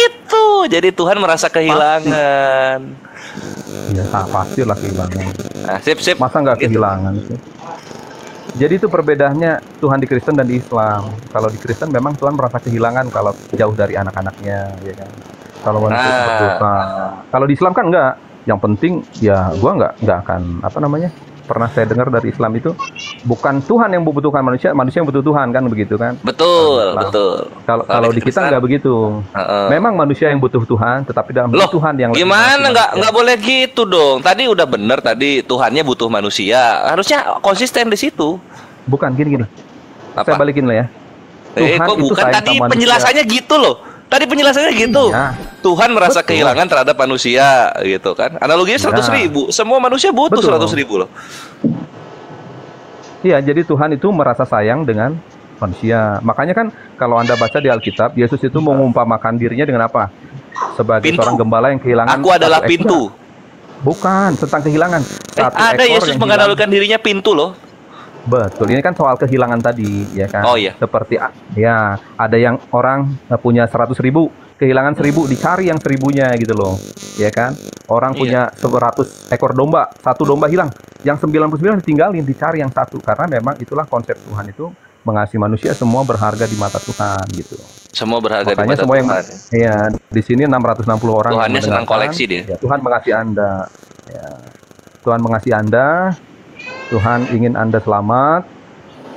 Itu. Jadi Tuhan merasa kehilangan. Ya, pastilah kehilangan. Nah, sip. Masa nggak kehilangan sih? Jadi itu perbedaannya Tuhan di Kristen dan di Islam. Kalau di Kristen memang Tuhan merasa kehilangan kalau jauh dari anak-anaknya, ya kan? Kalau manusia berdosa. Kalau di Islam kan enggak. Yang penting ya gua nggak akan pernah saya dengar dari Islam itu bukan Tuhan yang membutuhkan manusia yang butuh Tuhan kan begitu kan? Betul. Kalau di kita nggak begitu. Memang manusia yang butuh Tuhan, tetapi dalam Tuhan yang gimana nggak boleh gitu dong? Tadi udah bener tadi Tuhannya butuh manusia. Harusnya konsisten di situ. Bukan gini. Saya balikin lah ya. Kok itu bukan sayang tadi sama penjelasannya gitu loh. Tadi penjelasannya gitu. Iya. Tuhan merasa Betul. kehilangan terhadap manusia gitu kan. Analoginya 100.000. Semua manusia butuh Betul. 100.000 loh. Iya, jadi Tuhan itu merasa sayang dengan manusia. Makanya kan kalau Anda baca di Alkitab, Yesus itu mengumpamakan dirinya dengan apa? Sebagai Pintu. seorang gembala yang kehilangan Aku adalah satu ekor. pintu. Bukan, tentang kehilangan. Satu Ada ekor Yesus yang menganalogikan dirinya pintu loh. Betul, ini kan soal kehilangan tadi, ya kan? Oh, iya. Seperti, ya, ada yang orang punya 100.000, kehilangan 1.000, dicari yang 1.000-nya gitu loh, ya kan? Orang punya 100 ekor domba, satu domba hilang, yang 99 ditinggalin, dicari yang satu, karena memang itulah konsep Tuhan itu mengasihi manusia, semua berharga di mata Tuhan gitu. Semua berharga Makanya di mata semua Tuhan. ya di sini 660 orang yang Tuhannya senang mendengarkan, koleksi dia. ya, Tuhan mengasihi Anda. Ya. Tuhan mengasihi Anda. Tuhan ingin Anda selamat.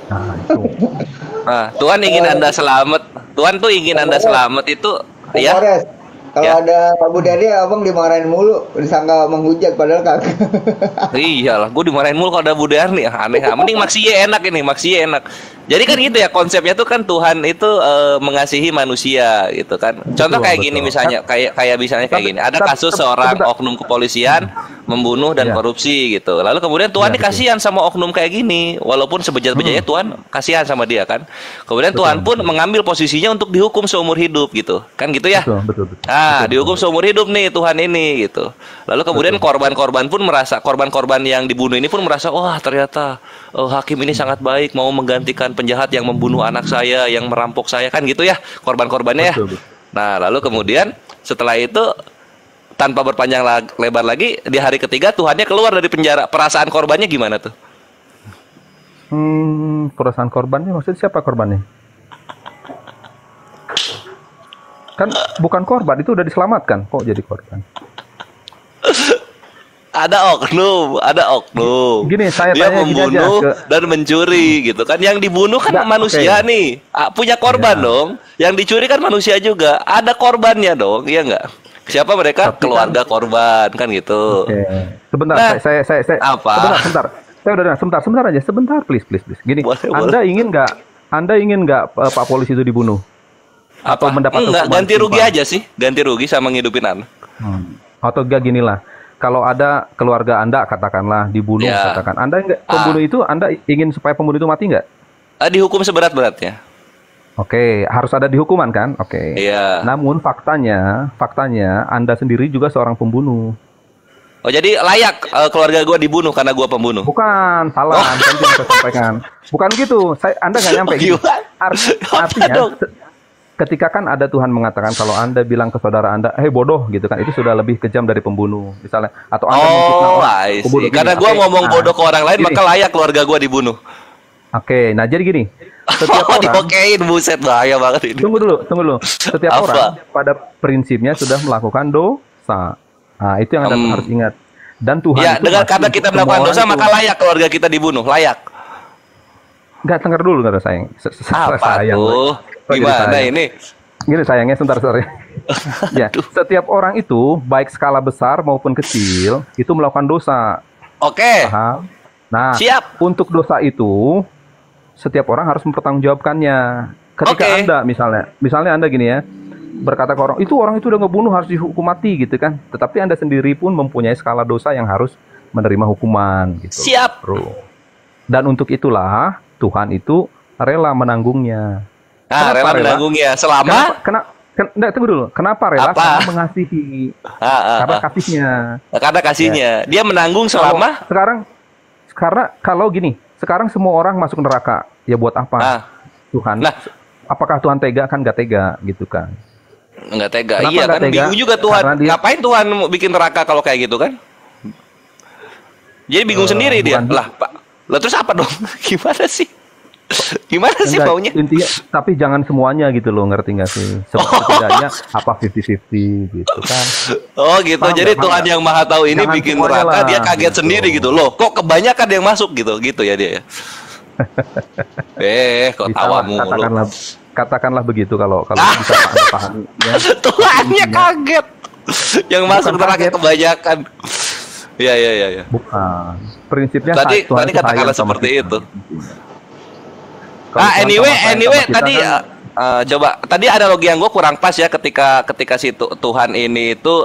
Nah, itu. Nah, Tuhan ingin Anda selamat. Tuhan tuh ingin Anda selamat itu ya. Forest, kalau Ya. ada Pak Budari abang dimarahin mulu, disangka menghujat padahal kagak. Iyalah, gue dimarahin mulu kalau ada Budar nih, aneh. Mending Maksiye enak ini, Maksiye enak. Jadi kan gitu ya konsepnya tuh kan Tuhan itu mengasihi manusia gitu kan. Contoh kayak gini misalnya, kayak misalnya kayak gini. Ada kasus seorang oknum kepolisian membunuh dan korupsi gitu. Lalu kemudian Tuhan ini kasihan sama oknum kayak gini, walaupun sebejat-bejatnya Tuhan kasihan sama dia kan. Kemudian Tuhan pun mengambil posisinya untuk dihukum seumur hidup gitu. Kan gitu ya? Betul. Dihukum seumur hidup nih Tuhan ini gitu. Lalu kemudian korban-korban pun merasa, korban-korban yang dibunuh ini pun merasa, wah ternyata hakim ini sangat baik, mau menggantikan penjahat yang membunuh anak saya, yang merampok saya, kan gitu ya korban-korbannya ya. Nah lalu kemudian setelah itu tanpa berpanjang lebar lagi, di hari ketiga Tuhannya keluar dari penjara. Perasaan korbannya gimana tuh? Perasaan korbannya maksudnya siapa korbannya? Kan bukan korban, itu udah diselamatkan kok jadi korban. Ada oknum. Gini, saya Dia tanya gini aja membunuh ke dan mencuri gitu kan. Yang dibunuh kan enggak, manusia oke. nih. Punya korban Ya. dong. Yang dicuri kan manusia juga. Ada korbannya dong, iya nggak? Siapa mereka? Tapi kan Keluarga korban kan gitu. oke. Sebentar, Nah, saya apa? sebentar. Saya udah sebentar aja, sebentar please. Gini, Boleh, Anda ingin nggak Pak polisi itu dibunuh atau Apa? mendapat Enggak, hukuman ganti rugi setimpal? aja sih. Ganti rugi sama ngidupin anak. Atau enggak gini lah. Kalau ada keluarga Anda katakanlah dibunuh, Ya. katakan Anda enggak pembunuh itu Anda ingin supaya pembunuh itu mati nggak? Dihukum seberat-beratnya. Oke, harus ada dihukuman kan? Oke. Iya. Namun faktanya Anda sendiri juga seorang pembunuh. Oh, jadi layak keluarga gue dibunuh karena gue pembunuh. Bukan, salah. Nanti yang saya sampaikan. Bukan gitu. Anda nggak nyampe gitu. Gimana? Artinya, Apa dong? ketika kan ada Tuhan mengatakan kalau Anda bilang ke saudara Anda, hei bodoh gitu kan, itu sudah lebih kejam dari pembunuh, misalnya. Atau Anda memfitnah Oh, orang, I see. pembunuh gini. Karena gue Oke, ngomong nah, bodoh ke orang lain, gini. maka layak keluarga gue dibunuh. Oke, nah jadi gini. Setiap Oh, orang, diokein, buset, bahaya banget ini. tunggu dulu. Setiap Apa? orang pada prinsipnya sudah melakukan dosa. Nah, itu yang Anda harus ingat. Dan Tuhan Ya, itu dengan masih kata untuk kita semua melakukan orang dosa, itu. maka layak keluarga kita dibunuh. Layak. Nggak, dengar dulu kata sayang. Apa Sayang. tuh? Kok jadi Gimana sayang? ini? Gini sayangnya, sebentar. Ya, setiap orang itu baik skala besar maupun kecil itu melakukan dosa. Oke. Paham? Nah, Siap. untuk dosa itu setiap orang harus mempertanggungjawabkannya. Ketika Oke. Anda misalnya Anda gini ya, berkata ke orang itu udah ngebunuh harus dihukum mati gitu kan. Tetapi Anda sendiri pun mempunyai skala dosa yang harus menerima hukuman gitu. Siap. Bro. Dan untuk itulah Tuhan itu rela menanggungnya. Nah, rela menanggungnya selama Enggak, tunggu dulu. Kenapa rela? Apa? Karena mengasihi. Karena kasihnya. Karena kasihnya. Dia menanggung selama Kalau gini, sekarang semua orang masuk neraka. Ya buat apa? Tuhan. Nah. Apakah Tuhan tega? Kan nggak tega gitu kan. nggak tega. Kenapa Iya nggak kan tega? bingung juga Tuhan. Karena dia- Ngapain Tuhan bikin neraka kalau kayak gitu kan? Jadi bingung sendiri dia. bukan- Lah, Pak. Lah terus apa dong? Gimana sih? Gimana sih Enggak, maunya? intinya, tapi jangan semuanya gitu loh, ngerti nggak sih? Setidaknya apa 50-50 gitu kan. Oh gitu. Paham Jadi nggak? Tuhan yang Maha Tahu ini Jangan bikin semuanya neraka, lah, dia kaget gitu. sendiri gitu. Loh, kok kebanyakan yang masuk gitu. Gitu ya dia ya. Kok Bisa tawa lah, mulu. katakanlah begitu kalau bisa Anda pahami. Ya. Tuhannya Intinya- kaget. Yang masuk neraka kaget. kebanyakan. Iya. Bukan. Prinsipnya Tadi Tuhan itu katakanlah sayang sama seperti kita. itu. Kalau Tuhan Anyway, sama sayang sama kita tadi kan, coba tadi analogi yang gue kurang pas ya ketika si Tuhan ini itu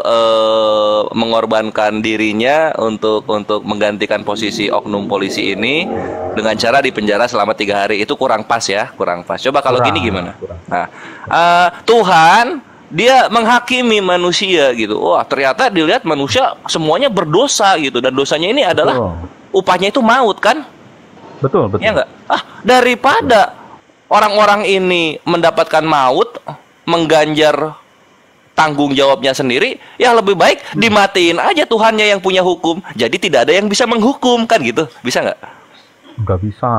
mengorbankan dirinya untuk menggantikan posisi oknum polisi ini dengan cara dipenjara selama 3 hari, itu kurang pas ya, kurang pas. Coba kalau Kurang, gini gimana? kurang. Nah, Tuhan dia menghakimi manusia gitu. Wah, ternyata dilihat manusia semuanya berdosa gitu, dan dosanya ini adalah upahnya itu maut kan? betul. Ya enggak? Daripada orang-orang ini mendapatkan maut, mengganjar tanggung jawabnya sendiri, ya lebih baik dimatiin aja Tuhannya yang punya hukum. Jadi tidak ada yang bisa menghukum kan gitu. Bisa nggak? Nggak bisa.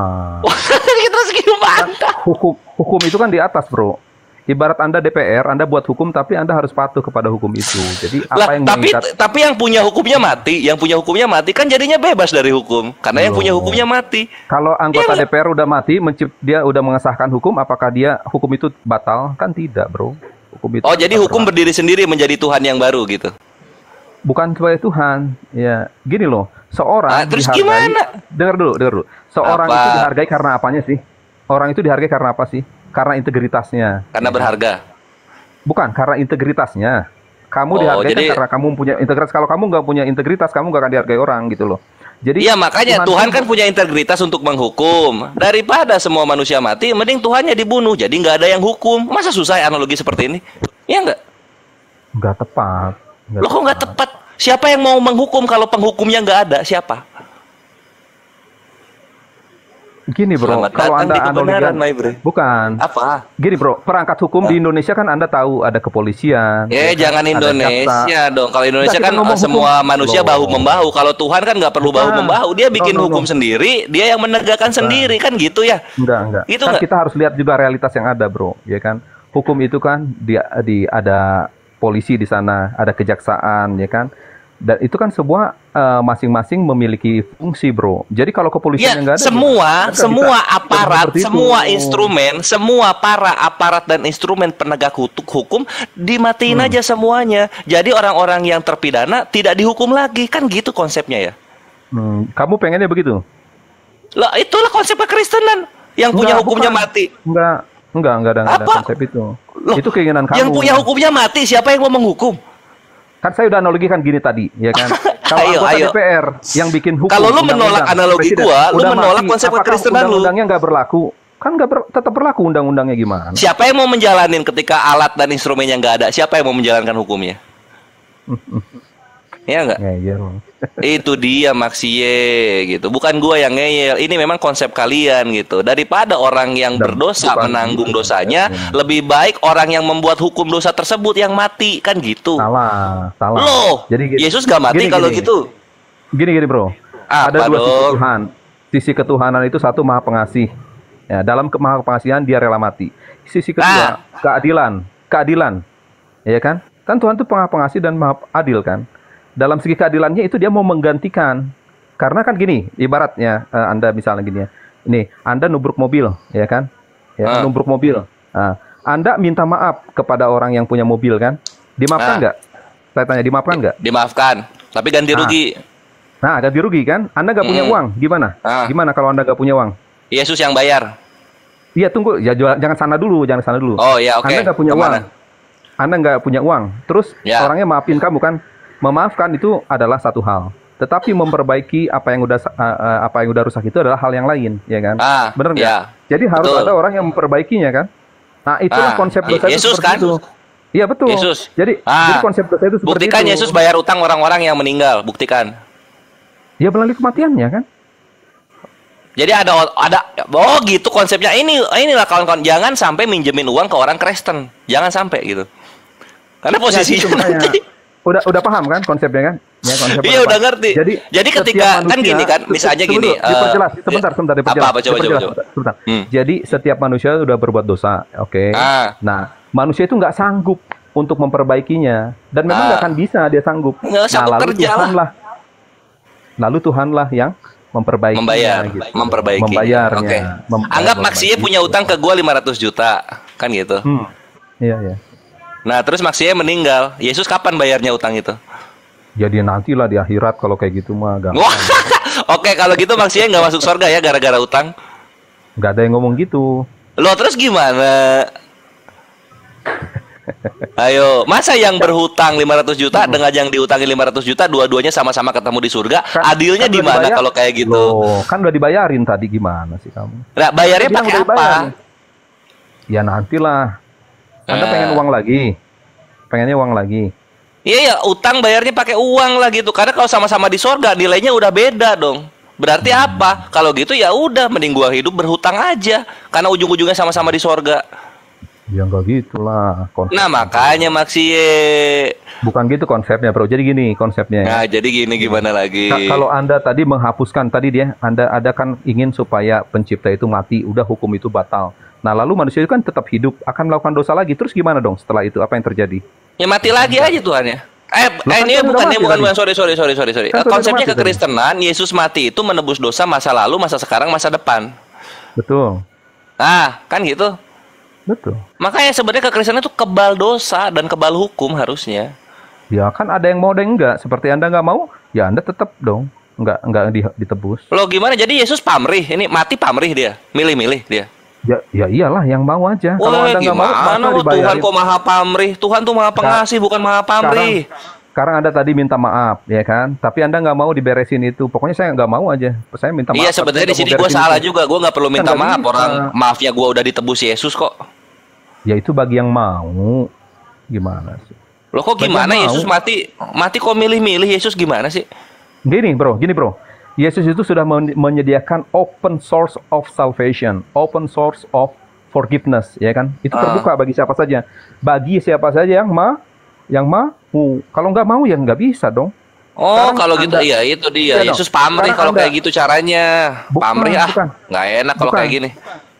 Terus gimana? Hukum itu kan di atas, bro. Ibarat Anda DPR, Anda buat hukum, tapi Anda harus patuh kepada hukum itu. Jadi apa yang mengikat? Tapi yang punya hukumnya mati kan jadinya bebas dari hukum karena yang Loh. punya hukumnya mati. Kalau anggota Iya, DPR udah mati, dia udah mengesahkan hukum, apakah hukum itu batal? Kan tidak, bro. Hukum itu Oh, jadi hukum berdiri sendiri menjadi Tuhan yang baru gitu. bukan sebagai Tuhan. Ya, gini loh. Seorang Terus dihargai. gimana? Dengar dulu. Seorang Apa? itu dihargai karena apanya sih? Orang itu dihargai karena apa sih? Karena integritasnya. Karena berharga. Bukan, karena integritasnya. Kamu Oh, dihargai jadi- kan karena kamu punya integritas. Kalau kamu nggak punya integritas, kamu nggak akan dihargai orang gitu loh. Jadi Iya, makanya Tuhan itu- kan punya integritas untuk menghukum. Daripada semua manusia mati, mending Tuhannya dibunuh. Jadi nggak ada yang hukum. Masa susah ya analogi seperti ini? Ya nggak? nggak tepat. Loh kok nggak tepat? Siapa yang mau menghukum kalau penghukumnya nggak ada? Siapa? Gini bro, Selamat kalau datang Anda di kebenaran, analogikan, my bro. bukan. Apa? Gini bro, perangkat hukum di Indonesia kan Anda tahu ada kepolisian. ya kan? Jangan Ada Indonesia jaksa. dong. Kalau Indonesia Kita kan ngomong semua hukum. manusia Loh. bahu membahu. Kalau Tuhan kan nggak perlu bahu Bukan. membahu. Dia bikin No. hukum sendiri. Dia yang menegakkan sendiri kan gitu ya. Enggak. Gitu Kan nggak? kita harus lihat juga realitas yang ada bro, ya kan. Hukum itu kan ada polisi di sana, ada kejaksaan, ya kan. Dan itu kan sebuah masing-masing memiliki fungsi, bro. Jadi kalau kepolisian Ya, yang nggak ada, semua aparat, seperti itu. semua instrumen, semua para aparat dan instrumen penegak hukum dimatiin aja semuanya. Jadi orang-orang yang terpidana tidak dihukum lagi, kan gitu konsepnya ya. Kamu pengennya begitu? Lah itulah konsep kekristenan yang punya hukumnya mati. Enggak ada konsep itu. Loh, itu keinginan kamu. Yang punya hukumnya mati, siapa yang mau menghukum? Kan saya udah analogikan gini tadi, ya kan? Kalau anggota DPR yang bikin hukum, kalau lu menolak analogi gua, lu menolak konsep apakah kekristenan lu. undang-undangnya nggak berlaku? Kan tetap berlaku undang-undangnya gimana? Siapa yang mau menjalanin ketika alat dan instrumennya nggak ada? Siapa yang mau menjalankan hukumnya? Ya nggak? Ngeyel. Itu dia Maxie gitu. Bukan gua yang ngeyel. Ini memang konsep kalian gitu. Daripada orang yang berdosa menanggung dosanya, lebih baik orang yang membuat hukum dosa tersebut yang mati, kan gitu. Salah. Loh, Jadi Yesus gak mati kalau gitu. Gini bro. Ada Apa dua sisi dong? Tuhan. Sisi ketuhanan itu satu maha pengasih. Ya, dalam maha pengasihan dia rela mati. Sisi kedua keadilan. Ya kan? Kan Tuhan itu maha pengasih dan maha adil kan? Dalam segi keadilannya itu dia mau menggantikan. Karena kan gini, ibaratnya Anda misalnya gini ya. Ini, Anda nubruk mobil, ya kan? Ya, nubruk mobil. Nah, Anda minta maaf kepada orang yang punya mobil kan? Dimaafkan nggak? Saya tanya, dimaafkan nggak? Dimaafkan, tapi ganti rugi. Nah, ganti rugi kan? Anda nggak punya uang, gimana? Gimana kalau Anda nggak punya uang? Yesus yang bayar. Iya, tunggu. Ya, jangan sana dulu. Oh ya, oke. Anda nggak punya uang. Anda nggak punya uang. Terus orangnya maafin kamu kan? Memaafkan itu adalah satu hal. Tetapi memperbaiki apa yang udah rusak itu adalah hal yang lain, ya kan? Benar nggak? Ya. Jadi harus ada orang yang memperbaiki-nya kan? Nah, itulah konsep dosa itu Yesus seperti kan? itu. Iya betul. Yesus. Jadi konsep dosa itu seperti buktikan itu. Yesus bayar utang orang-orang yang meninggal. Buktikan. Ya melalui kematiannya kan? Jadi ada gitu konsepnya. Inilah kawan-kawan, jangan sampai minjemin uang ke orang Kristen. Jangan sampai gitu. Karena posisinya nanti udah paham kan konsepnya kan? Ya, iya udah ngerti. Jadi ketika kan gini kan, misalnya gini. Diperjelas. Sebentar diperjelas. Apa coba. Jadi setiap manusia sudah berbuat dosa, oke? Nah, manusia itu nggak sanggup untuk memperbaikinya dan memang nggak akan bisa dia sanggup. Lalu Tuhanlah yang memperbaikinya. Membayarnya. Oke. Anggap Maxie punya utang ke gua 500 juta, kan gitu. Iya. Nah, terus Maxie meninggal. Yesus kapan bayarnya utang itu? Jadi nantilah di akhirat kalau kayak gitu mah gampang. Oke, kalau gitu Maxie nggak masuk surga ya gara-gara utang? Nggak ada yang ngomong gitu. Loh, terus gimana? Ayo, masa yang berhutang 500 juta dengan yang diutangi 500 juta dua-duanya sama-sama ketemu di surga? Adilnya di mana kalau kayak gitu? Loh, kan udah dibayarin tadi, gimana sih kamu? Nah, bayarnya pakai apa? Ya nantilah. Anda pengen uang lagi? Pengennya uang lagi? Iya ya, utang bayarnya pakai uang lah gitu. Karena kalau sama-sama di surga nilainya udah beda dong. Berarti apa? Kalau gitu ya udah, mending gua hidup berhutang aja. Karena ujung-ujungnya sama-sama di surga. Ya enggak gitulah konsepnya. Nah makanya Maxie. Bukan gitu konsepnya bro. Jadi gini konsepnya. Nah jadi gini gimana lagi? Kalau Anda tadi menghapuskan tadi Anda kan ingin supaya pencipta itu mati, udah hukum itu batal. Nah lalu manusia itu kan tetap hidup, akan melakukan dosa lagi. Terus gimana dong setelah itu? Apa yang terjadi? Ya mati lagi aja Tuhan ya. Bukan sorry. Kan konsepnya kekristenan, Yesus mati itu menebus dosa masa lalu, masa sekarang, masa depan. Betul. Nah, kan gitu. Betul. Makanya sebenarnya kekristenan itu kebal dosa dan kebal hukum harusnya. Ya kan ada yang mau ada yang enggak. Seperti Anda nggak mau, ya Anda tetap dong enggak ditebus. Loh gimana? Jadi Yesus pamrih, ini mati pamrih dia, milih-milih dia. Ya iyalah yang mau aja. Kalau Anda nggak mau, gimana Tuhan kok maha pamrih? Tuhan tuh maha pengasih, bukan maha pamrih. Sekarang Anda tadi minta maaf, ya kan? Tapi Anda nggak mau diberesin itu. Pokoknya saya nggak mau aja. Saya minta maaf. Iya sebenarnya di sini gue salah juga. Gue nggak perlu minta maaf. Orang maafnya gue udah ditebus Yesus kok. Ya itu bagi yang mau. Gimana sih? Loh kok gimana Yesus mati kok milih-milih Yesus gimana sih? Gini bro. Yesus itu sudah menyediakan open source of salvation, open source of forgiveness, ya kan? Itu terbuka bagi siapa saja. Bagi siapa saja yang mau. Kalau nggak mau ya nggak bisa dong. Oh, sekarang kalau gitu iya itu dia. Ya Yesus pamrih kalau kayak gitu caranya. Pamrih nggak enak kalau kayak gini.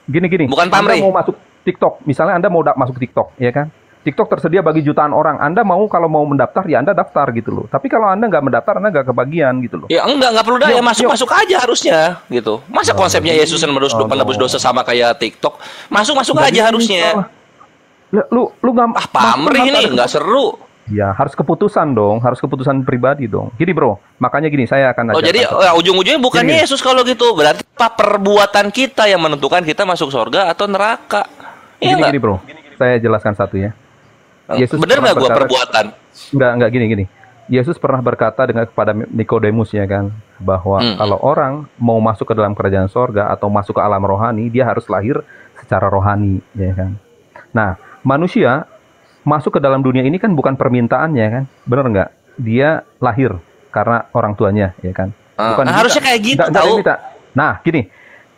Gini. Bukan pamrih. Anda mau masuk TikTok, misalnya Anda mau masuk TikTok, ya kan? TikTok tersedia bagi jutaan orang. Anda kalau mau mendaftar, ya Anda daftar gitu loh. Tapi kalau Anda nggak mendaftar, Anda nggak kebagian gitu loh. Ya nggak perlu dah ya, masuk aja harusnya gitu. Masa konsepnya Yesus yang menebus dosa sama kayak TikTok? Masuk aja harusnya. Lu nggak pamrih ini nggak seru. Ya harus keputusan dong, harus keputusan pribadi dong. Gini bro, makanya gini saya akan jadi ujung-ujungnya bukan Yesus kalau gitu. Berarti perbuatan kita yang menentukan kita masuk surga atau neraka. Gini bro, saya jelaskan satu ya. Yesus bener nggak gua perbuatan? Nggak gini. Yesus pernah berkata kepada Nikodemus ya kan, bahwa kalau orang mau masuk ke dalam kerajaan sorga atau masuk ke alam rohani, dia harus lahir secara rohani ya kan. Nah, manusia masuk ke dalam dunia ini kan bukan permintaannya kan, bener nggak? Dia lahir karena orang tuanya ya kan. Bukan harusnya kayak gitu tahu. Nah, gini.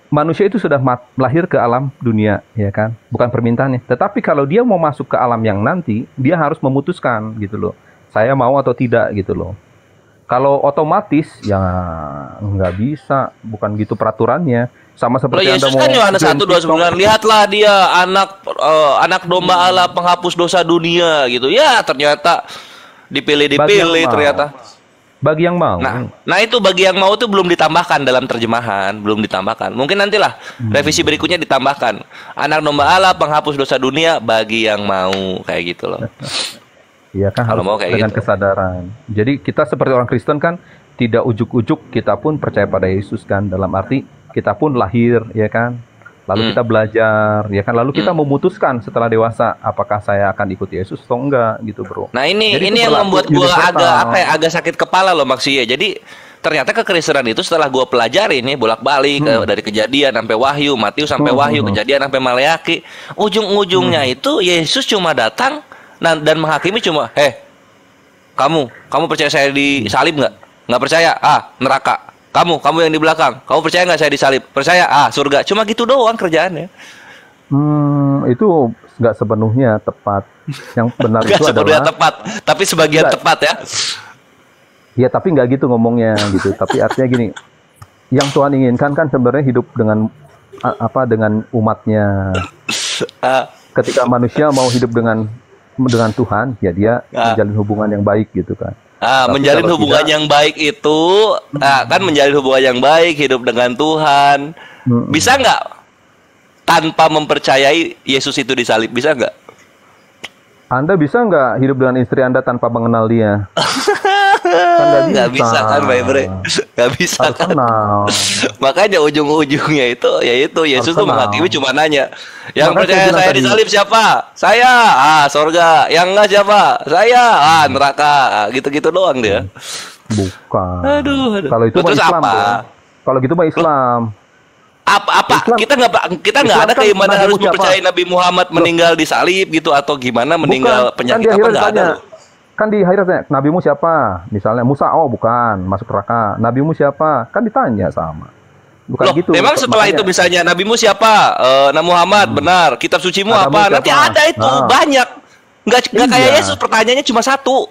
Manusia itu sudah lahir ke alam dunia, ya kan? Bukan permintaannya. Tetapi kalau dia mau masuk ke alam yang nanti, dia harus memutuskan gitu loh. Saya mau atau tidak gitu loh. Kalau otomatis, ya nggak bisa. Bukan gitu peraturannya. Sama seperti Yesus Anda mau... kan Yohanes 1:29, lihatlah dia anak domba Allah penghapus dosa dunia gitu. Ya ternyata dipilih ternyata. Bagi yang mau. Nah itu bagi yang mau itu belum ditambahkan dalam terjemahan, belum ditambahkan. Mungkin nantilah revisi berikutnya ditambahkan. Anak domba Allah penghapus dosa dunia bagi yang mau, kayak gitu loh. Iya kan, kalau mau kayak dengan gitu. Kesadaran. Jadi kita seperti orang Kristen kan tidak ujuk-ujuk kita pun percaya pada Yesus kan, dalam arti kita pun lahir ya kan. Lalu kita belajar, ya kan. Lalu kita memutuskan setelah dewasa apakah saya akan ikut Yesus atau enggak, gitu bro. Nah ini yang membuat gue agak sakit kepala loh maksudnya. Jadi ternyata kekristenan itu setelah gue pelajari nih bolak-balik dari Kejadian sampai Wahyu, Matius sampai Wahyu, Kejadian sampai Maleaki, ujung-ujungnya itu Yesus cuma datang dan menghakimi cuma, kamu percaya saya disalib nggak? Nggak percaya? Neraka. Kamu yang di belakang, kamu percaya nggak saya disalib? Percaya? Surga. Cuma gitu doang kerjaannya. Itu nggak sepenuhnya tepat. Yang benar itu adalah sepenuhnya tepat, tapi sebagian tepat ya. Ya tapi nggak gitu ngomongnya gitu. Tapi artinya gini, yang Tuhan inginkan kan sebenarnya hidup dengan dengan umatnya. Ketika manusia mau hidup dengan Tuhan, ya dia menjalin hubungan yang baik gitu kan. Menjalin hubungan yang baik itu kan menjalin hubungan yang baik, hidup dengan Tuhan. Bisa nggak tanpa mempercayai Yesus itu disalib? Bisa nggak? Anda bisa nggak hidup dengan istri Anda tanpa mengenal dia? Kan nggak bisa kan, Bre? Nggak bisa kan? Makanya ujung-ujungnya itu yaitu Yesus tuh menghakimi cuma nanya, yang percaya saya disalib siapa? Saya, sorga. Yang enggak siapa? Saya, neraka. Gitu-gitu doang dia. Bukan. Aduh. Kalau itu mah Islam. Kalau gitu mah Islam. Apa? Islam, kita nggak ada keimanan harus mempercayai Nabi Muhammad meninggal disalib gitu atau gimana meninggal penyakit apa nggak ada. Kan di akhirat tanya, nabimu siapa? Misalnya Musa, bukan, masuk neraka. Nabimu siapa? Kan ditanya sama. Bukan gitu. Memang setelah itu misalnya nabimu siapa? Nabi Muhammad, benar. Kitab sucimu apa? Nanti ada itu banyak. Nggak kayak Yesus, pertanyaannya cuma satu.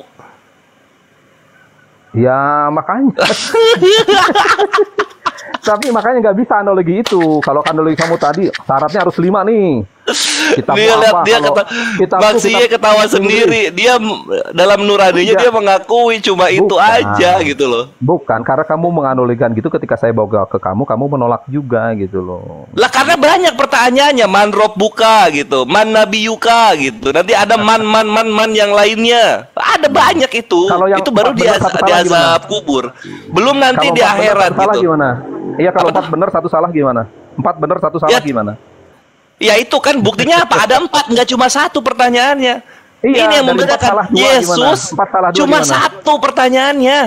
Ya makanya. Tapi makanya nggak bisa analogi itu. Kalau analogi kamu tadi syaratnya harus 5 nih. Dia ketawa sendiri. Dia dalam nuraninya dia mengakui cuma itu aja gitu loh. Bukan, karena kamu menganalogikan gitu, ketika saya bawa ke kamu menolak juga gitu loh. Lah karena banyak pertanyaannya, man rob buka gitu, man nabiyuka gitu. Nanti ada man yang lainnya. Ada banyak itu. Itu baru di azab kubur. Belum nanti di akhirat gitu. Iya, kalau 4 benar 1 salah gimana? 4 benar 1 salah gimana? Ya itu kan buktinya apa? Ada 4, nggak cuma 1 pertanyaannya. Iya, ini yang membedakan Yesus cuma 1 pertanyaannya.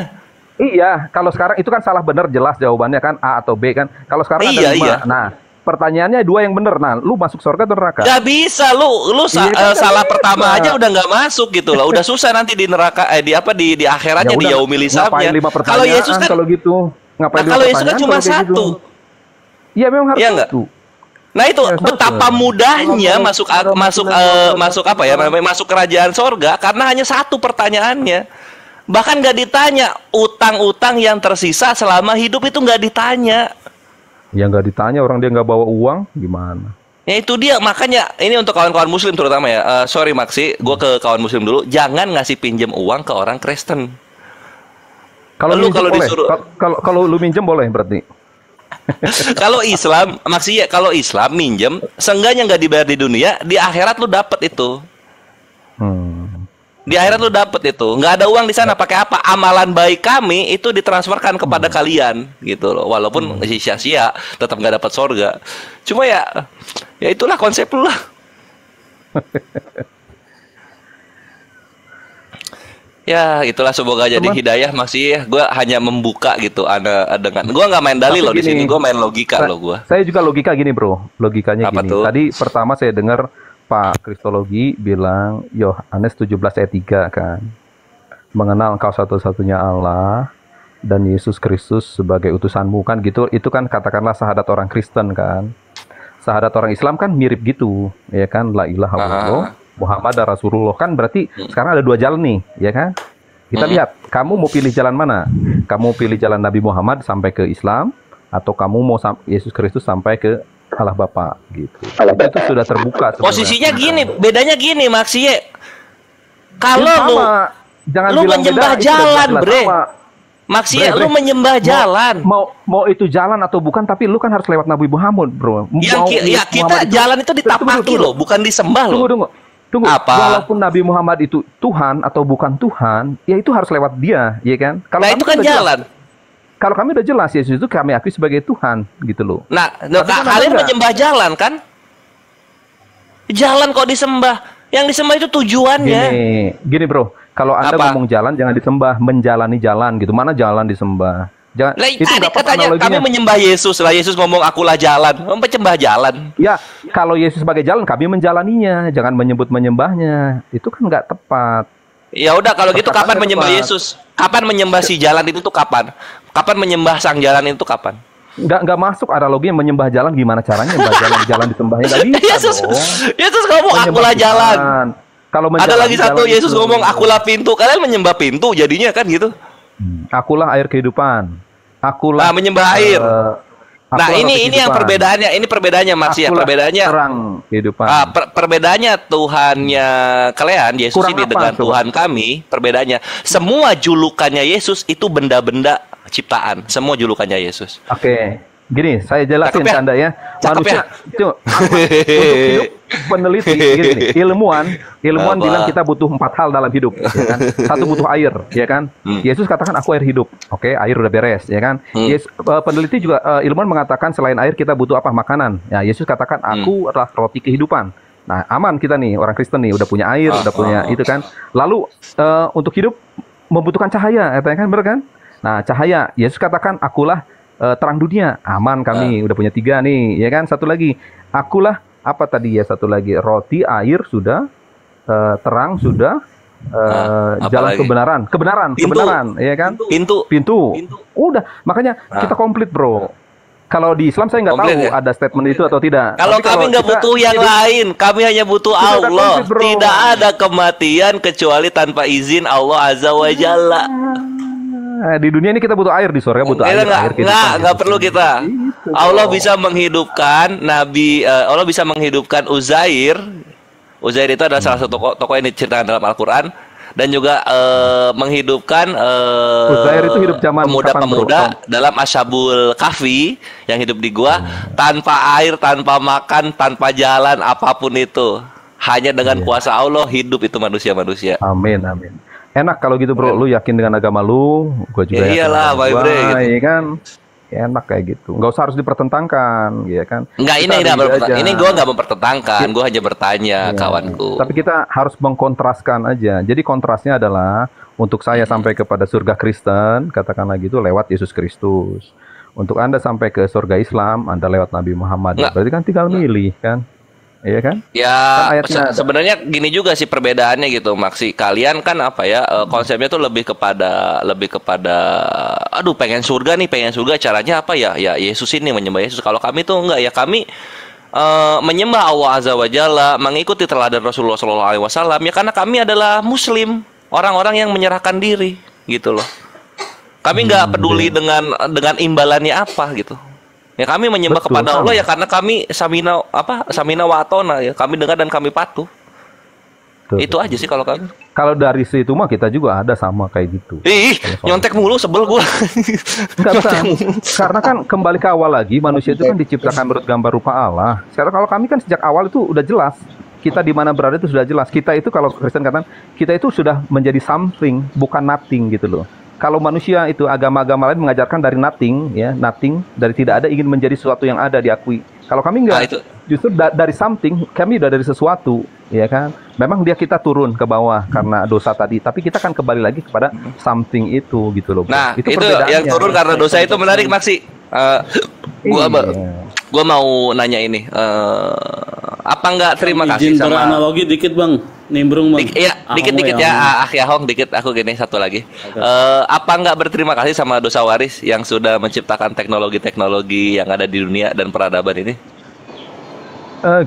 Iya, kalau sekarang itu kan salah benar jelas jawabannya kan A atau B kan. Kalau sekarang ada 5. Iya. Nah, pertanyaannya 2 yang benar. Nah, lu masuk surga atau neraka? Gak bisa, lu salah pertama aja udah nggak masuk gitu loh. Udah susah nanti di neraka di akhiratnya di yaumil hisabnya. Kalau Yesus kan kalau gitu ngapain kalau Yesus kan cuma 1. Iya, memang harus 1. Nah itu betapa mudahnya masuk apa ya namanya, masuk kerajaan sorga karena hanya 1 pertanyaannya. Bahkan nggak ditanya utang-utang yang tersisa selama hidup, itu nggak ditanya. Ya nggak ditanya, orang dia nggak bawa uang gimana? Ya itu dia, makanya ini untuk kawan-kawan muslim terutama ya. Sorry Maksi, gue ke kawan muslim dulu. Jangan ngasih pinjam uang ke orang Kristen. Kalau lu minjem kalau boleh. disuruh Kalau lu minjem boleh berarti. kalau Islam, Maksi ya, kalau Islam minjem, seenggaknya nggak dibayar di dunia, di akhirat lu dapet itu. Di akhirat lu dapet itu. Nggak ada uang di sana, pakai apa? Amalan baik kami itu ditransferkan kepada kalian gitu loh. Walaupun sia-sia, tetap nggak dapat sorga. Cuma ya itulah konsep lu lah. Ya itulah, semoga jadi hidayah Maksi ya. Gue hanya membuka gitu dengan gue nggak main dalil loh di sini, gue main logika loh gue. Saya juga logika gini bro, logikanya Apa gini. tuh? Tadi pertama saya dengar Pak Kristologi bilang Yohanes 17 ayat 3 kan, mengenal Engkau satu-satunya Allah dan Yesus Kristus sebagai utusanmu kan gitu. Itu kan katakanlah syahadat orang Kristen kan. Syahadat orang Islam kan mirip gitu, ya kan, la ilaha illallah Muhammad Rasulullah kan. Berarti sekarang ada dua jalan nih, ya kan? Kita lihat, kamu mau pilih jalan mana? Kamu pilih jalan Nabi Muhammad sampai ke Islam, atau kamu mau Yesus Kristus sampai ke Allah Bapa gitu. Itu sudah terbuka sebenarnya. Posisinya gini, bedanya gini Maksi ya. Kalau lu menyembah jalan, bre. Maksi ya, lu menyembah jalan. Mau itu jalan atau bukan, tapi lu kan harus lewat Nabi Muhammad, bro. Kita jalan itu ditapaki loh, bukan disembah loh. Tunggu. Apa? Walaupun Nabi Muhammad itu Tuhan atau bukan Tuhan, ya itu harus lewat dia, ya kan? Kalau itu kan jalan. Kalau kami udah jelas, Yesus itu kami akui sebagai Tuhan, gitu loh. Nah kalian menyembah jalan kan? Jalan kok disembah. Yang disembah itu tujuannya. Gini bro, kalau Anda ngomong jalan, jangan disembah, menjalani jalan gitu. Mana jalan disembah? Jangan, itu nggak katanya kami menyembah Yesus lah. Yesus ngomong akulah jalan, menyembah jalan. Ya, kalau Yesus sebagai jalan, kami menjalaninya. Jangan menyembahnya. Itu kan nggak tepat. Ya udah kalau gitu kapan menyembah Yesus? Kapan menyembah si jalan itu tuh kapan? Kapan menyembah sang jalan itu kapan? Nggak masuk analogi menyembah jalan, gimana caranya menyembah jalan disembahnya? Nggak bisa. Yesus ngomong akulah jalan. Kalau ada lagi satu, Yesus ngomong akulah pintu. Kalian menyembah pintu jadinya kan gitu. Akulah air kehidupan. Akulah menyembah air. Nah, ini yang perbedaannya. Ini perbedaannya Mas ya. Perbedaannya terang kehidupan. Perbedaannya Tuhannya kalian, Yesus kurang ini dengan Tuhan kami. Perbedaannya, semua julukannya Yesus itu benda-benda ciptaan. Semua julukannya Yesus. Oke. Gini, saya jelasin ke Anda ya. Manusia itu untuk hidup peneliti gini, ilmuwan bilang kita butuh 4 hal dalam hidup, ya kan? Satu butuh air, ya kan? Yesus katakan aku air hidup. Oke, air udah beres, ya kan? Peneliti juga ilmuwan mengatakan selain air kita butuh apa? Makanan. Ya, Yesus katakan aku adalah roti kehidupan. Nah, aman kita nih orang Kristen nih, udah punya air, udah punya itu kan. Lalu untuk hidup membutuhkan cahaya, ya kan? Benar kan? Nah, cahaya, Yesus katakan akulah terang dunia, aman kami, udah punya 3 nih, ya kan? Satu lagi, akulah apa tadi ya? Satu lagi, roti, air sudah, terang sudah, jalan kebenaran, ya kan? Pintu. Udah, makanya kita komplit bro. Kalau di Islam saya nggak tahu ada statement itu atau tidak. Kalau kami nggak butuh yang lain, kami hanya butuh Allah. Tidak ada kematian kecuali tanpa izin Allah Azza wa Jalla. Di dunia ini kita butuh air, di surga butuh air. Nggak perlu kita. Allah bisa menghidupkan Allah bisa menghidupkan Uzair. Uzair itu adalah salah satu tokoh yang diceritakan dalam Al-Quran, dan juga menghidupkan Uzair itu hidup zaman pemuda-pemuda dalam Ashabul Kahfi yang hidup di gua tanpa air, tanpa makan, tanpa jalan apapun itu. Hanya dengan kuasa Allah hidup itu manusia-manusia. Amin. Enak kalau gitu bro, lu yakin dengan agama lu, gua juga yakin. Iyalah, gitu. Ya kan, enak kayak gitu. Nggak usah harus dipertentangkan, ya kan? Ini gua nggak mempertentangkan, gua hanya bertanya kawanku. Tapi kita harus mengkontraskan aja. Jadi kontrasnya adalah untuk saya sampai kepada surga Kristen, katakanlah gitu, lewat Yesus Kristus. Untuk Anda sampai ke surga Islam, Anda lewat Nabi Muhammad. Berarti kan tinggal milih kan? Iya kan? Ya, sebenarnya gini juga sih perbedaannya gitu, Maksi. Kalian kan apa ya, konsepnya tuh lebih kepada aduh pengen surga, caranya apa ya? Ya Yesus ini menyembah Yesus. Kalau kami tuh enggak, ya kami menyembah Allah Azza wa Jalla, mengikuti teladan Rasulullah SAW. Ya karena kami adalah Muslim, orang-orang yang menyerahkan diri gitu loh. Kami nggak peduli dengan imbalannya apa gitu. Ya kami menyembah Betul, kepada sama. Allah ya karena kami samina wa atona ya. Kami dengar dan kami patuh. Tuh. Itu aja sih kalau kami. Kalau dari situ mah kita juga ada sama kayak gitu. Ih, nyontek mulu sebel gua. Enggak bukan. Karena kan kembali ke awal lagi, manusia itu kan diciptakan menurut gambar rupa Allah. Sekarang kalau kami kan sejak awal itu udah jelas. Kita di mana berada itu sudah jelas. Kita itu kalau Kristen katakan, kita itu sudah menjadi something, bukan nothing gitu loh. Kalau manusia itu agama-agama lain mengajarkan dari nothing, ya, nothing, dari tidak ada ingin menjadi sesuatu yang ada diakui. Kalau kami enggak, itu. justru dari something, kami udah dari sesuatu, ya kan. Memang kita turun ke bawah karena dosa tadi, tapi kita kan kembali lagi kepada something itu gitu loh. Bro. Nah, itu perbedaannya. yang turun karena dosa itu menarik, Maksi. Gua mau nanya ini, apa enggak terima kasih Izin sama beranalogi dikit bang, nimbrung bang. dikit ya, Yahong dikit, aku gini satu lagi. Apa enggak berterima kasih sama dosa waris yang sudah menciptakan teknologi-teknologi yang ada di dunia dan peradaban ini?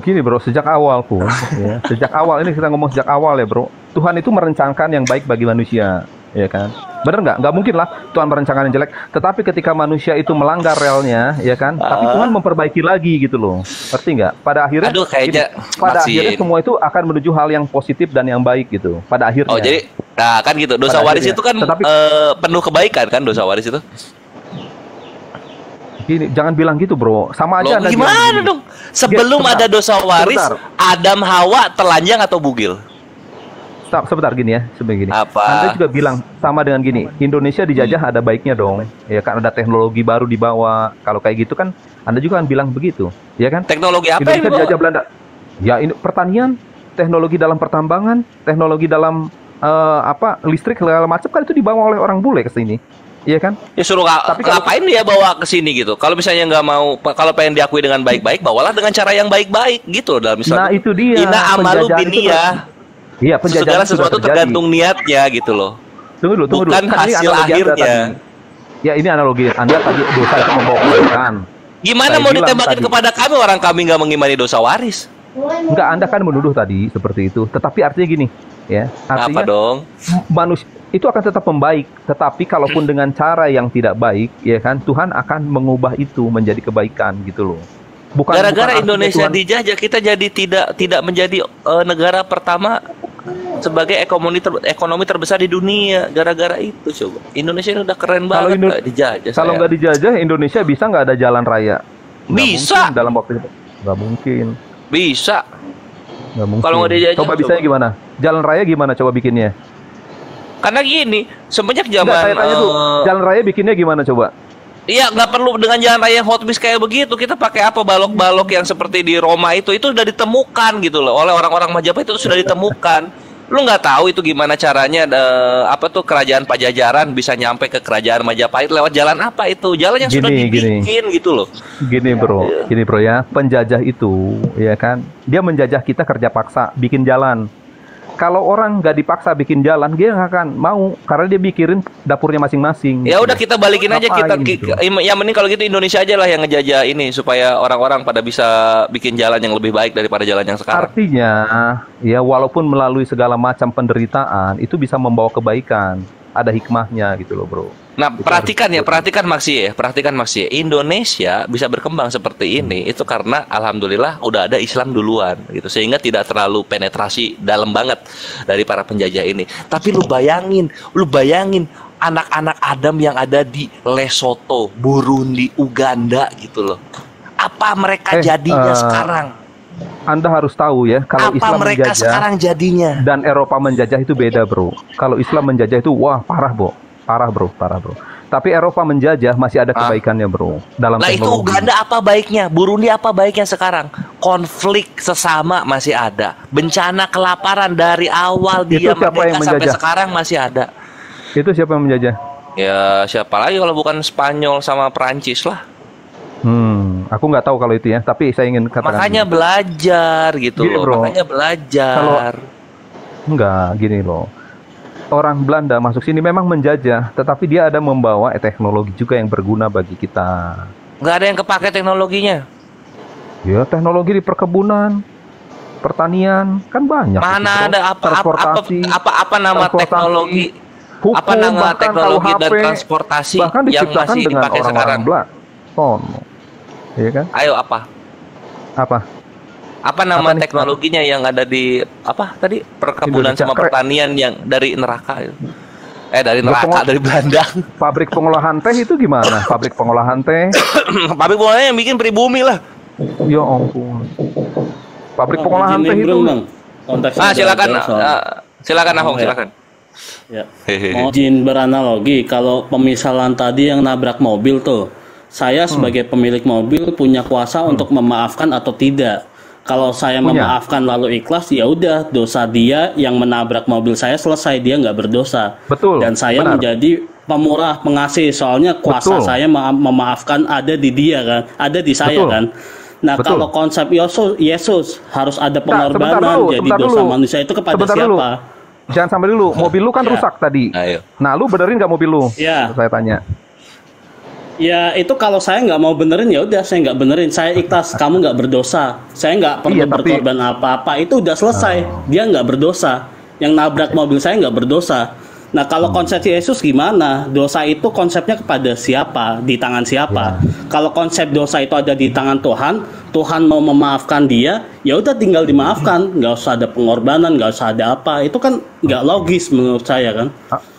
Gini bro, sejak awal pun, ya, sejak awal ini kita ngomong sejak awal ya bro. Tuhan itu merencanakan yang baik bagi manusia, ya kan? Bener nggak? Nggak mungkin lah Tuhan merencanakan yang jelek. Tetapi ketika manusia itu melanggar relnya, ya kan? Tapi Tuhan memperbaiki lagi gitu loh. Ngerti nggak? Pada akhirnya, Aduh, kayaknya pada akhirnya semua itu akan menuju hal yang positif dan yang baik gitu. Pada akhirnya. Oh jadi, nah kan gitu. Dosa Pada waris akhirnya. itu kan penuh kebaikan kan dosa waris itu? Gini, jangan bilang gitu bro. Sama aja. Loh, gimana dong? Sebelum ada dosa waris, Adam Hawa telanjang atau bugil? Sebentar gini ya, sebentar gini. Apa? Anda juga bilang sama dengan gini, Indonesia dijajah ada baiknya dong. Ya kan ada teknologi baru dibawa. Kalau kayak gitu kan, Anda juga kan bilang begitu, ya kan? Teknologi apa Indonesia yang dijajah Belanda. Ya ini pertanian, teknologi dalam pertambangan, teknologi dalam listrik segala macam kan itu dibawa oleh orang bule ke sini. Iya kan? Ya suruh ngapain dia bawa ke sini gitu. Kalau misalnya nggak mau, kalau pengen diakui dengan baik-baik, bawalah dengan cara yang baik-baik gitu dalam misalnya. Nah itu dia. Ina amalu biniyah. Iya, penjajahan segala sesuatu tergantung niatnya gitu loh. Tunggu dulu. Bukan hasil akhirnya. Ya ini analogi Anda tadi dosa itu membawa kebaikan. Gimana mau ditembakin kepada kami orang kami nggak mengimani dosa waris? Enggak, Anda kan menuduh tadi seperti itu. Tetapi artinya gini, ya. Artinya apa dong? Manusia itu akan tetap membaik, tetapi kalaupun dengan cara yang tidak baik, ya kan, Tuhan akan mengubah itu menjadi kebaikan gitu loh. Gara-gara Indonesia dijajah, kita jadi tidak menjadi negara pertama sebagai ekonomi terbesar di dunia. Gara-gara itu coba. Indonesia ini udah keren banget nggak dijajah. Kalau nggak dijajah, Indonesia bisa nggak ada jalan raya? Bisa. Dalam waktu itu nggak mungkin. Bisa. Nggak mungkin. Kalau nggak dijajah, coba bisanya gimana? Jalan raya gimana? Coba bikinnya. Karena gini, semenjak zaman saya tanya tuh, jalan raya bikinnya gimana coba? Iya, nggak perlu dengan jalan raya yang hot mix kayak begitu. Kita pakai apa balok-balok yang seperti di Roma itu sudah ditemukan gitu loh oleh orang-orang Majapahit, itu sudah ditemukan. Lu nggak tahu itu gimana caranya kerajaan Pajajaran bisa nyampe ke kerajaan Majapahit lewat jalan apa itu? Jalan yang sudah dibikin gitu loh. Gini bro ya, penjajah itu ya kan, dia menjajah kita kerja paksa bikin jalan. Kalau orang nggak dipaksa bikin jalan, dia nggak akan mau karena dia mikirin dapurnya masing-masing. Ya udah kita balikin aja gitu. Yang mending kalau gitu Indonesia aja lah yang ngejajah ini supaya orang-orang pada bisa bikin jalan yang lebih baik daripada jalan yang sekarang. Artinya ya walaupun melalui segala macam penderitaan itu bisa membawa kebaikan, ada hikmahnya gitu loh bro. Nah, perhatikan Maksi ya. Indonesia bisa berkembang seperti ini itu karena alhamdulillah udah ada Islam duluan gitu. Sehingga tidak terlalu penetrasi dalam banget dari para penjajah ini. Tapi lu bayangin anak-anak Adam yang ada di Lesotho, Burundi, Uganda gitu loh. Apa mereka jadinya sekarang? Anda harus tahu ya, kalau Islam mereka menjajah sekarang jadinya dan Eropa menjajah itu beda bro. Kalau Islam menjajah itu wah parah bro. Parah bro. Tapi Eropa menjajah masih ada kebaikannya bro. Dalam itu Uganda apa baiknya? Burundi apa baiknya sekarang? Konflik sesama masih ada. Bencana kelaparan dari awal dia merdeka sampai sekarang masih ada. Itu siapa yang menjajah? Ya siapa lagi kalau bukan Spanyol sama Perancis lah. Aku nggak tahu kalau itu ya. Tapi saya ingin katakan. Makanya belajar gitu loh. Bro, makanya belajar. Gini loh. Orang Belanda masuk sini memang menjajah, tetapi dia ada membawa teknologi juga yang berguna bagi kita. Nggak ada yang kepake teknologinya. Ya, teknologi di perkebunan, pertanian, kan banyak. Mana ada apa nama teknologi? Hukum, apa nama teknologi KUHP, dan transportasi bahkan yang masih dengan dipakai sekarang? Iya kan? Ayo apa? Apa? Apa nama Apa nih? teknologinya yang ada di apa tadi perkebunan Indonesia. sama pertanian yang dari neraka itu? Dari neraka, Pengol- dari Belanda. Pabrik pengolahan teh itu gimana? Pabrik pengolahan teh? Pabrik pengolahan yang bikin pribumi lah. Ya ampun. Pabrik Bang, pengolahan izin teh itu. nimbrung, Bang. Konteksnya Ah, udah silakan. jauh soalnya. Silakan Ahong, Oh, ya. silakan. Ya. Mau izin beranalogi, kalau pemisalan tadi yang nabrak mobil tuh, saya sebagai pemilik mobil punya kuasa untuk memaafkan atau tidak. Kalau saya Punya. memaafkan lalu ikhlas, ya udah dosa dia yang menabrak mobil saya selesai, dia nggak berdosa. Betul, Dan saya benar. menjadi pemurah pengasih, soalnya kuasa Betul. saya memaafkan ada di dia kan, ada di saya Betul. kan. Nah, Betul. kalau konsep Yesus harus ada Nah, sebentar pengorbanan, dulu, jadi sebentar dosa dulu. manusia itu kepada Sebentar siapa? dulu. Jangan sampai dulu. Mobil lu kan Ya. rusak tadi. Ayo. Nah, lu benerin nggak mobil lu? Ya. Saya tanya. Ya itu kalau saya nggak mau benerin ya udah saya nggak benerin, saya ikhlas, kamu nggak berdosa, saya nggak perlu Iya, tapi- berkorban apa-apa, itu udah selesai, dia nggak berdosa, yang nabrak mobil saya nggak berdosa. Nah kalau konsep Yesus gimana? Dosa itu konsepnya kepada siapa? Di tangan siapa? Kalau konsep dosa itu ada di tangan Tuhan, Tuhan mau memaafkan dia, ya udah tinggal dimaafkan, nggak usah ada pengorbanan, nggak usah ada apa, itu kan nggak logis menurut saya kan.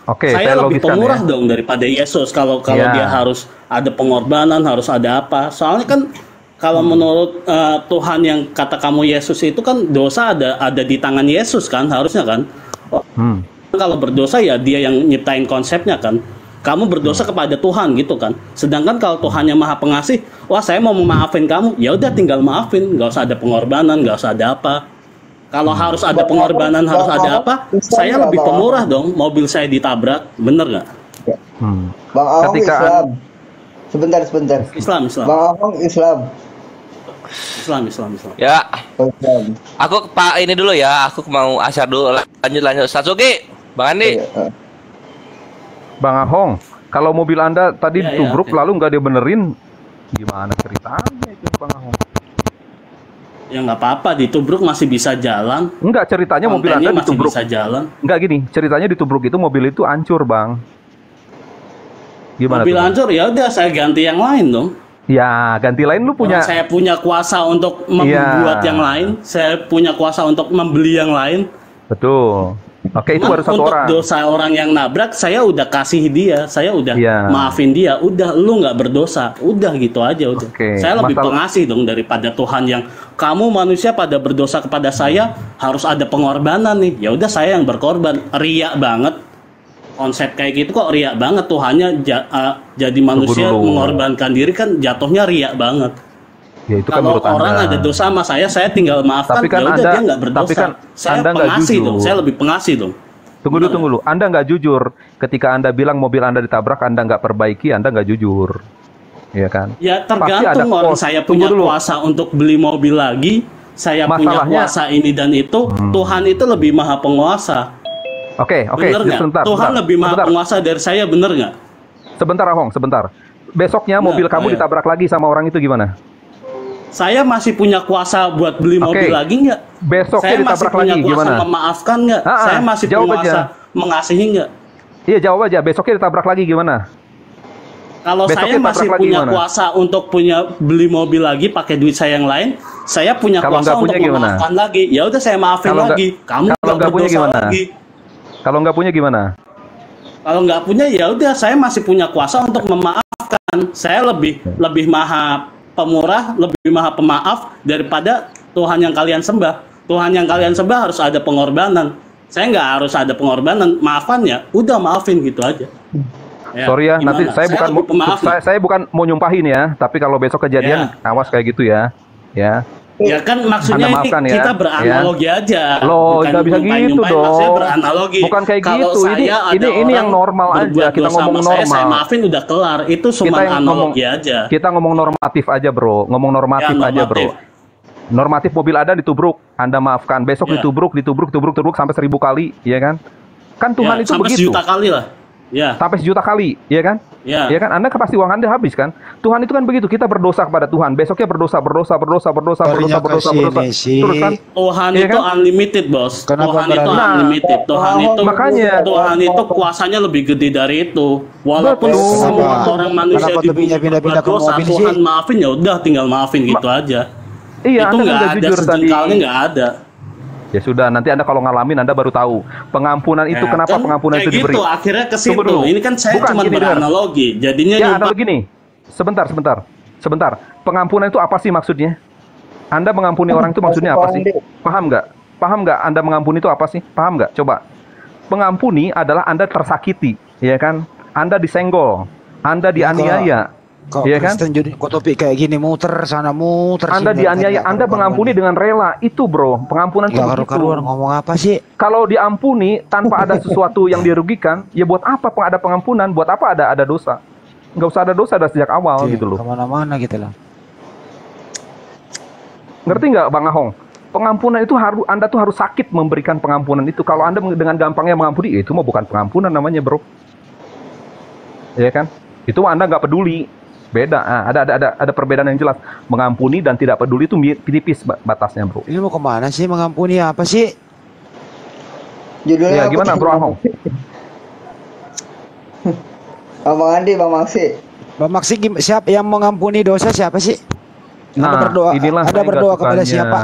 Oke, Saya lebih logiskan pemurah ya. dong daripada Yesus kalau Ya. dia harus ada pengorbanan, harus ada apa. Soalnya kan kalau menurut Tuhan yang kata kamu Yesus itu kan dosa ada di tangan Yesus kan harusnya kan. Hmm. Kalau berdosa ya dia yang nyiptain konsepnya kan. Kamu berdosa kepada Tuhan gitu kan. Sedangkan kalau Tuhan yang Maha Pengasih, wah saya mau memaafin kamu, ya udah tinggal maafin, nggak usah ada pengorbanan, nggak usah ada apa. Kalau harus ada pengorbanan, harus ada apa? Saya lebih pemurah dong. Mobil saya ditabrak, bener nggak? Hmm. Bang Ahong Ketika- Islam. Sebentar. Islam. Bang Ahong Islam. Islam. Ya, Oh, Islam. aku Pak ini dulu ya. Aku mau asyar dulu. Lanjut. Satsuki, Bang Andi. Iya, Bang Ahong, kalau mobil Anda tadi Ya, ditubruk oke. lalu nggak dibenerin, gimana ceritanya itu Bang Ahong? Ya nggak apa-apa, ditubruk masih bisa jalan. Enggak, ceritanya mobil Kontennya Anda masih ditubruk. bisa jalan. Enggak gini, ceritanya ditubruk itu mobil itu hancur, Bang. Gimana Mobil tuh, Bang? hancur, ya udah saya ganti yang lain dong. Ya, ganti lain lu punya. Kalau saya punya kuasa untuk membuat Iya. yang lain, saya punya kuasa untuk membeli yang lain. Betul. Oke, itu Nah, baru satu untuk orang. dosa orang yang nabrak, saya udah kasih dia, saya udah Iya. maafin dia, udah lu nggak berdosa, udah gitu aja udah. Oke, Saya lebih masalah- pengasih dong daripada Tuhan yang kamu manusia pada berdosa kepada saya harus ada pengorbanan nih. Ya udah saya yang berkorban, riak banget. Konsep kayak gitu kok riak banget, Tuhannya jadi manusia dulu. mengorbankan diri kan jatuhnya riak banget. Ya itu kan Kalau menurut orang Anda. ada dosa sama saya tinggal maafkan, Tapi kan ya udah Anda- dia nggak berdosa. tapi kan Saya Anda nggak pengasih jujur. dong, saya lebih pengasih dong. Tunggu dulu. Anda nggak jujur. Ketika Anda bilang mobil Anda ditabrak, Anda nggak perbaiki, Anda nggak jujur. Iya kan? Ya Pasti ada tergantung orang kos. saya Tunggu punya dulu. kuasa untuk beli mobil lagi, saya punya Masalahnya- kuasa ini dan itu, Tuhan itu lebih maha penguasa. Oke, Bener nggak? sebentar. Tuhan sebentar, lebih maha sebentar. penguasa dari saya, bener nggak? Sebentar, Ahong, sebentar. Besoknya mobil kamu ayo. ditabrak lagi sama orang itu gimana? Saya masih punya kuasa buat beli mobil Oke. lagi nggak? Besoknya Saya masih ditabrak punya lagi kuasa gimana? memaafkan nggak? Ah, Saya masih jawab punya kuasa aja. mengasihi nggak? Iya, jawab aja. Besoknya ditabrak lagi gimana? Kalau Besoknya saya masih tabrak lagi punya gimana? kuasa untuk punya beli mobil lagi pakai duit saya yang lain, saya punya Kalau kuasa nggak untuk punya gimana? memaafkan lagi. Ya udah saya maafin Kalau nggak- lagi. Kamu kalau nggak nggak punya berdosa gimana? lagi. Kalau nggak punya gimana? Kalau nggak punya ya udah saya masih punya kuasa untuk memaafkan. Saya lebih maha pemurah, lebih maha pemaaf daripada Tuhan yang kalian sembah. Tuhan yang kalian sembah harus ada pengorbanan. Saya nggak harus ada pengorbanan. Maafan ya, udah maafin gitu aja. Sorry ya, nanti gimana? saya bukan lebih pemaaf nih. saya bukan mau nyumpahin ya, tapi kalau besok kejadian awas kayak gitu ya. Ya. Ya kan Anda maksudnya ini maafkan ya, kita beranalogi aja. Loh, Bukan nggak bisa nyumpain-nyumpain, gitu dong. maksudnya beranalogi. Bukan kayak Kalau gitu. saya ada Ini orang yang normal aja. berbuat Kita dosa ngomong sama saya normal. maafin udah kelar. Itu cuma Kita yang analogi aja. Kita ngomong normatif aja, Bro. Ngomong normatif Ya, aja, Bro. normatif. Normatif mobil Anda ditubruk, Anda maafkan. Besok Ya. ditubruk sampai 1000 kali, ya kan? Kan Tuhan Ya, itu sampai begitu. 1 juta kali lah. Ya. Sampai 1 juta kali, ya kan? Ya. Ya kan? Anda pasti uang Anda habis kan? Tuhan itu kan begitu, kita berdosa kepada Tuhan, besoknya berdosa. Barunya ke sini sih. Terus kan? Tuhan Iya itu kan? unlimited, Bos. Kenapa Tuhan itu berani? unlimited. makanya. Tuhan itu kuasanya lebih gede dari itu. Walaupun Betul. semua Kenapa? orang manusia Kenapa di tuh bumi pindah-pindah ke berdosa, mobil Tuhan sih? maafin ya udah, tinggal maafin gitu aja. Iya, Itu Anda kan nggak udah ada jujur tadi. sejengkalnya, nggak ada. Ya sudah, nanti Anda kalau ngalamin Anda baru tahu. Pengampunan itu Ya, kenapa kan pengampunan kayak itu diberi? gitu, akhirnya ke situ. Tunggu dulu. Ini kan saya Bukan, cuma gini, Der. beranalogi. Jadinya Ya, nyumpah. Anda begini. Sebentar. Pengampunan itu apa sih maksudnya? Anda mengampuni orang itu maksudnya apa sih? Paham nggak? Anda mengampuni itu apa sih? Paham nggak? Coba. Mengampuni adalah Anda tersakiti, ya kan? Anda disenggol, Anda dianiaya, Kok ya kan? Kristen jadi kok topik kayak gini muter sana muter Anda sini. dianiaya, Nggak Anda mengampuni dengan rela. Itu, Bro. Pengampunan itu Nggak begitu. karu-karuan ngomong apa sih? Kalau diampuni tanpa ada sesuatu yang dirugikan, ya buat apa ada pengampunan? Buat apa ada dosa? Nggak usah ada dosa dari sejak awal gitu loh. Kemana-mana gitu lah. Ngerti nggak, Bang Ahong? Pengampunan itu Anda tuh harus sakit memberikan pengampunan itu. Kalau Anda dengan gampangnya mengampuni, ya itu mah bukan pengampunan namanya, Bro. Ya kan? Itu Anda nggak peduli. Beda. Nah, ada perbedaan yang jelas. Mengampuni dan tidak peduli itu tipis batasnya, Bro. Ini mau kemana sih, mengampuni apa sih? Judulnya Ya apa gimana, tuh? Bro Ahong? Bang Andi, Bang Maksi. Bang Maksi, siapa yang mengampuni dosa, siapa sih? Nah, inilah Anda saya nggak berdoa kepada sukanya. siapa?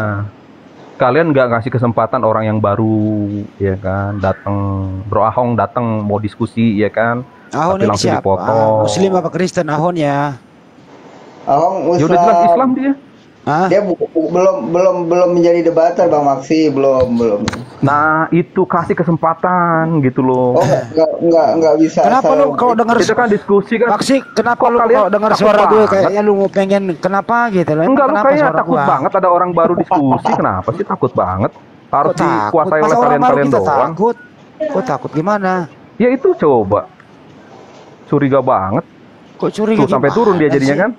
Kalian nggak ngasih kesempatan orang yang baru, ya kan? Datang, Bro Ahong datang mau diskusi, ya kan? Ahon Tapi ini langsung siapa? dipotong. Muslim apa Kristen Ahon ya? Ahong Ya udah jelas Islam dia. Hah? Dia belum menjadi debater, Bang Maksi, belum. Nah, itu kasih kesempatan gitu loh. Oh, enggak bisa. Kenapa asal- lu kalau dengar Itu kan diskusi kan. Maksi, kenapa Kok lu kalian kalau dengar takut suara gue banget? kayaknya lu mau pengen kenapa gitu loh? Emang Enggak, lu kenapa kayaknya suara takut gua? banget ada orang baru diskusi. Kenapa sih takut banget? Harus Kok takut? dikuasai oleh Masa orang baru kalian-kalian kita doang. takut? Kok takut gimana? Ya itu coba. Curiga banget. Kok curiga Tuh sampai gimana turun dia jadinya sih? kan.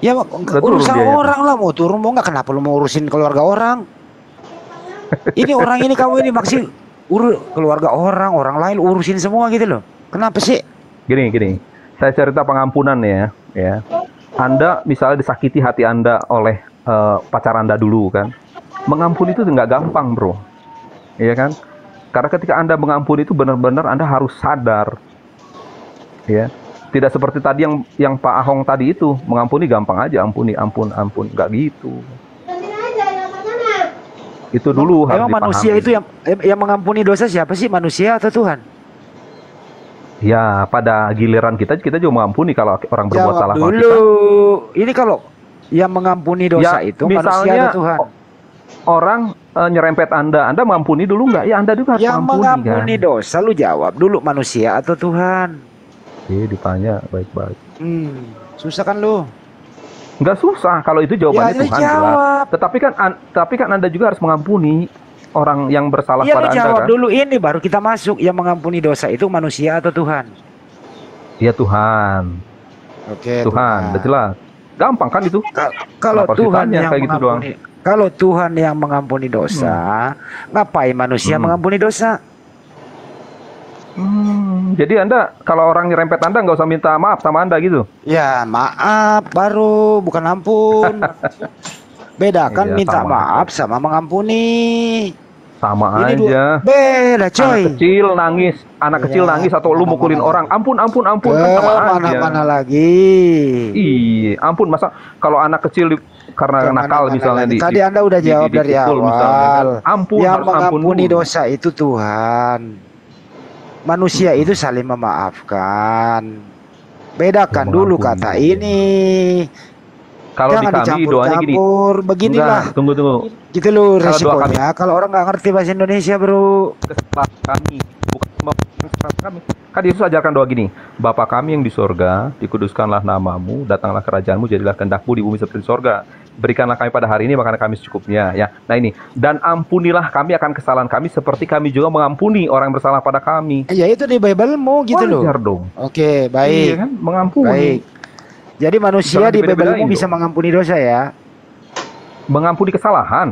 Ya Udah turun urusan dia, ya. orang lah, mau turun mau nggak, kenapa lu mau urusin keluarga orang? Ini orang ini kamu ini maksud keluarga orang lain urusin semua gitu loh. Kenapa sih? Gini. Saya cerita pengampunan ya. Anda misalnya disakiti hati Anda oleh pacar Anda dulu kan. Mengampuni itu nggak gampang, Bro. Iya kan? Karena ketika Anda mengampuni itu benar-benar Anda harus sadar. Ya. Tidak seperti tadi yang Pak Ahong tadi itu, mengampuni gampang aja, ampun, nggak gitu. Itu dulu harus Emang manusia dipahami. itu yang mengampuni dosa siapa sih, manusia atau Tuhan? Ya, pada giliran kita juga mengampuni kalau orang berbuat Jawab salah sama dulu. kita. Ini kalau yang mengampuni dosa Ya, itu manusia misalnya, atau Tuhan? Orang nyerempet Anda mengampuni dulu nggak? Ya Anda juga harus Yang mengampuni kan? dosa, lu jawab dulu, manusia atau Tuhan? Ditanya baik-baik. Susah kan lu? Nggak susah kalau itu jawabannya Ya, Tuhan jawab. jelas. Tapi kan Anda juga harus mengampuni orang yang bersalah Iya, lu pada Anda jawab kan? dulu ini baru kita masuk. Yang mengampuni dosa itu manusia atau Tuhan? Ya Tuhan. Oke, Tuhan, udah jelas. Gampang kan itu? Kalau Kenapa harus Tuhan ditanya yang kayak gitu doang? kalau Tuhan yang mengampuni dosa, ngapain manusia mengampuni dosa? Jadi Anda kalau orang nyerempet Anda nggak usah minta maaf sama Anda gitu? Ya maaf baru, bukan ampun. Bedakan Iya, minta sama maaf sama mengampuni. Sama Ini aja. Beda coy. Anak kecil nangis atau lu mukulin orang, ampun kan sama aja. Mana lagi? Iya, ampun masa kalau anak kecil karena nakal misalnya lagi. Tadi Anda udah jawab dari dipukul misalnya kan. awal. Ampun, Yang harus ampun mengampuni dulu. dosa itu Tuhan. Manusia itu saling memaafkan. Bedakan Ya, dulu mengampuni. kata ini. Kalau di Jangan kami doanya gini. dicampur-campur. Beginilah. Enggak, tunggu. Gitu loh Kalau doa resikonya. Kalau orang nggak ngerti bahasa Indonesia bro. Kesalahan kami, bukan kesalahan kami. Kan Yesus ajarkan doa gini, Bapa kami yang di sorga, dikuduskanlah namamu, datanglah kerajaanmu, jadilah kehendakmu di bumi seperti di sorga. Berikanlah kami pada hari ini makanan kami secukupnya. Ya, nah ini. Dan ampunilah kami akan kesalahan kami seperti kami juga mengampuni orang yang bersalah pada kami. Ya itu di Bible-mu gitu loh. Wajar dong. Oke, baik. Iya kan, mengampuni. Baik. Jadi manusia Jangan di dibeda-bedain Bible-mu bisa dong. mengampuni dosa ya. Mengampuni kesalahan.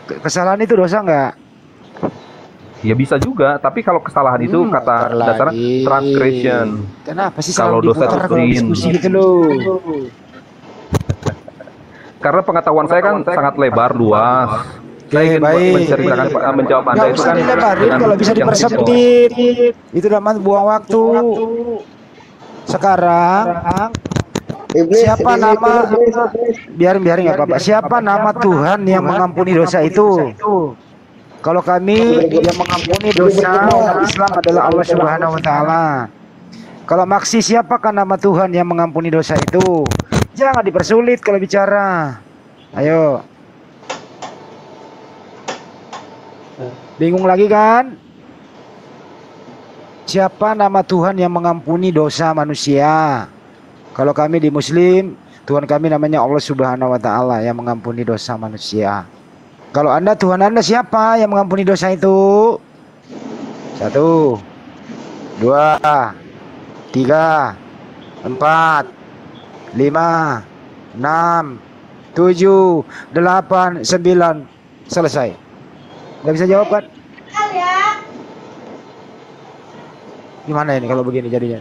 Kesalahan itu dosa nggak? Ya bisa juga, tapi kalau kesalahan itu kata dasarnya transgression. Kenapa sih Kalau selalu dosa diputar itu kalau sin. diskusi gitu loh? Karena pengetahuan saya kan sangat lebar, luas. Saya ingin menceritakan, menjawab Anda Nggak itu usah kan dilebarin, dengan kalau bisa yang dipersempit. Itu namanya buang waktu. Sekarang Iblis, siapa iblis, nama iblis. biarin nggak apa-apa. Siapa nama Tuhan yang mengampuni dosa itu? Kalau kami yang mengampuni dosa umat Islam adalah Allah Subhanahu wa taala. Kalau maksi siapakah nama Tuhan yang mengampuni dosa itu? Jangan dipersulit kalau bicara. Ayo. Bingung lagi kan? Siapa nama Tuhan yang mengampuni dosa manusia? Kalau kami di Muslim, Tuhan kami namanya Allah Subhanahu wa taala yang mengampuni dosa manusia. Kalau Anda, Tuhan Anda siapa yang mengampuni dosa itu? 1, 2, 3, 4, 5, 6, 7, 8, 9. Selesai. Nggak bisa jawab kan? Gimana ini kalau begini jadinya?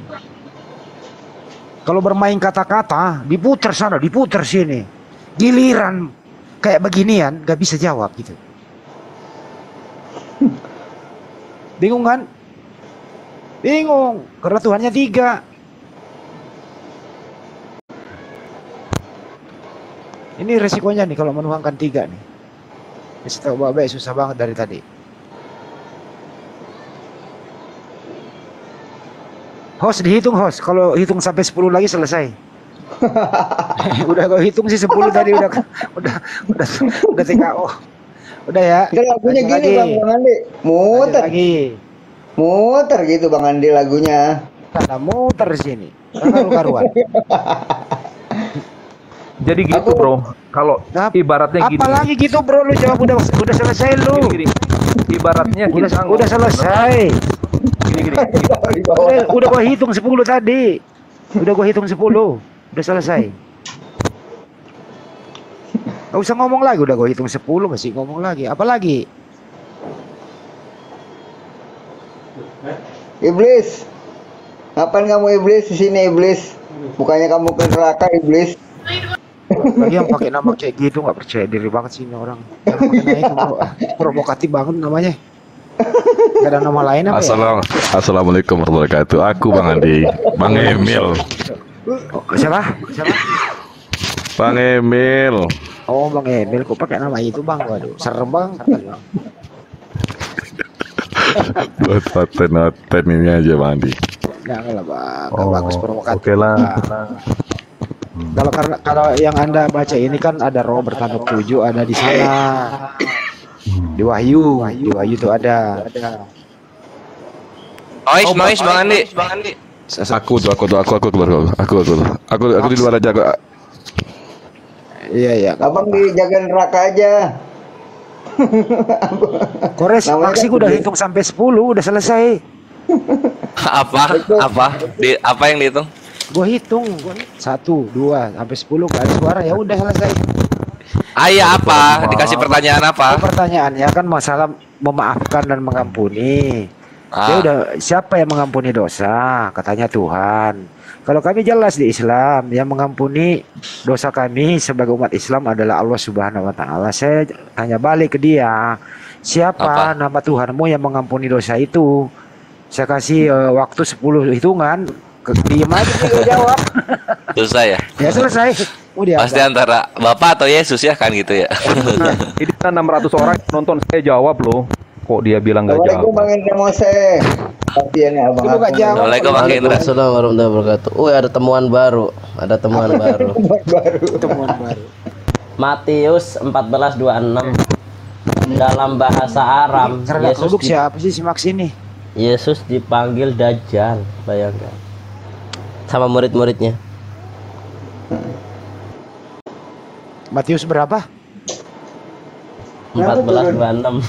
Kalau bermain kata-kata, diputar sana, diputar sini. Giliran kayak beginian, nggak bisa jawab gitu. Bingung kan? Bingung, karena Tuhannya 3. Ini resikonya nih kalau menuangkan 3 nih. Kasih tahu Babe susah banget dari tadi. Host dihitung host. Kalau hitung sampai 10 lagi selesai. Udah kau hitung sih 10 tadi udah TKO. Udah ya. Itu lagunya gini Bang Andi. Muter. Lagi. Muter gitu Bang Andi lagunya. Karena muter sini. Karu-karuan. Jadi gitu bro, kalau ibaratnya gini. Apalagi gitu bro, lu jawab udah selesai lu. Gini. Ibaratnya kita udah selesai. Gini. Udah gua hitung 10 tadi. Udah gua hitung 10. Udah selesai. Gak usah ngomong lagi, udah gua hitung 10 masih ngomong lagi. Apalagi? Iblis. Ngapain kamu iblis di sini iblis? Bukannya kamu ke neraka iblis. Lagi yang pakai nama kayak gitu nggak percaya diri banget sih ini orang. Jangan pakai nama itu, bro. Provokatif banget namanya. Gak ada nama lain apa ya? Assalamualaikum warahmatullahi wabarakatuh. Aku Bang Andi, Bang Emil. Siapa? Bang Emil. Oh Bang Emil, kok pakai nama itu Bang? Waduh, serem banget. Buat paten ini aja Bang Andi. Jangan lah Bang, nggak bagus provokatif. Oke lah. Kalau yang Anda baca ini kan ada roh bertanduk 7 ada di sana. Di Wahyu itu ada. Noise Bang Andi. Aku di luar aja kok. Iya. Abang dijaga neraka aja. Kores, aksiku udah hitung sampai 10, udah selesai. Apa yang dihitung? Gua hitung 1, 2 sampai 10 gak ada suara ya udah selesai. Ayah apa? Dikasih pertanyaan apa? Pertanyaannya kan masalah memaafkan dan mengampuni. Ya udah, siapa yang mengampuni dosa? Katanya Tuhan. Kalau kami jelas di Islam, yang mengampuni dosa kami sebagai umat Islam adalah Allah Subhanahu wa taala. Saya tanya balik ke dia, siapa nama Tuhanmu yang mengampuni dosa itu? Saya kasih waktu 10 hitungan. Diam aja dia jawab. Susah ya? Ya selesai. Pasti antara Bapak atau Yesus ya kan gitu ya. Ini kan 600 orang nonton saya jawab loh. Kok dia bilang nggak jawab? Assalamualaikum Bang Indra Mose. Kasihan ya Bang. Assalamualaikum Bang Indra. Assalamualaikum warahmatullahi wabarakatuh. Ada temuan baru. Temuan baru. Matius 14:26. Dalam bahasa Aram, Yesus siapa sih si Max ini? Yesus dipanggil Dajjal, bayangkan. Sama murid-muridnya. Matius berapa? 14:26.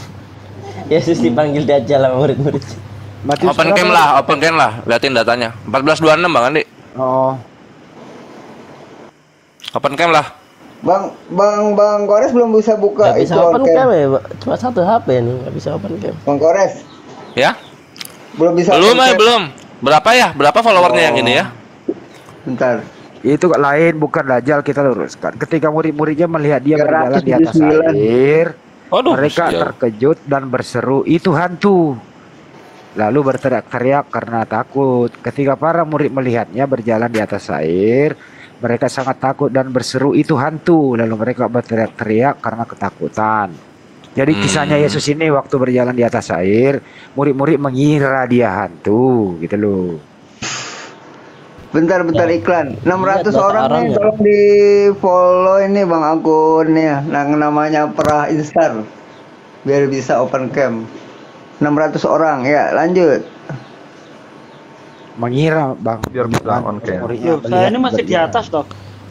Yesus dipanggil Dajjal sama murid-muridnya. Open cam lah, liatin datanya. 14:26 Bang Andi. Oh. Open cam lah. Bang Kores belum bisa buka Gak bisa itu open cam ya, cuma 1 HP nih, gak bisa open cam. Bang Kores. Ya? Belum bisa. Belum, open cam. belum. Berapa ya? Berapa followernya yang ini ya? Bentar. Itu lain, bukan Dajjal, kita luruskan. Ketika murid-muridnya melihat dia berjalan di atas 379. air, Waduh, mereka jauh. terkejut dan berseru, itu hantu. Lalu berteriak-teriak karena takut. Ketika para murid melihatnya berjalan di atas air, mereka sangat takut dan berseru, itu hantu. Lalu mereka berteriak-teriak karena ketakutan. Jadi kisahnya Yesus ini waktu berjalan di atas air, murid-murid mengira dia hantu, gitu loh. Bentar iklan. 600 bahasa orang nih, Arabnya. tolong di follow ini Bang akunnya. Namanya Perah Instar. Biar bisa open cam. 600 orang ya, lanjut. Mengira, Bang. Biar bisa on cam. Muridnya Saya ini melihat masih di berjalan. atas, Dok.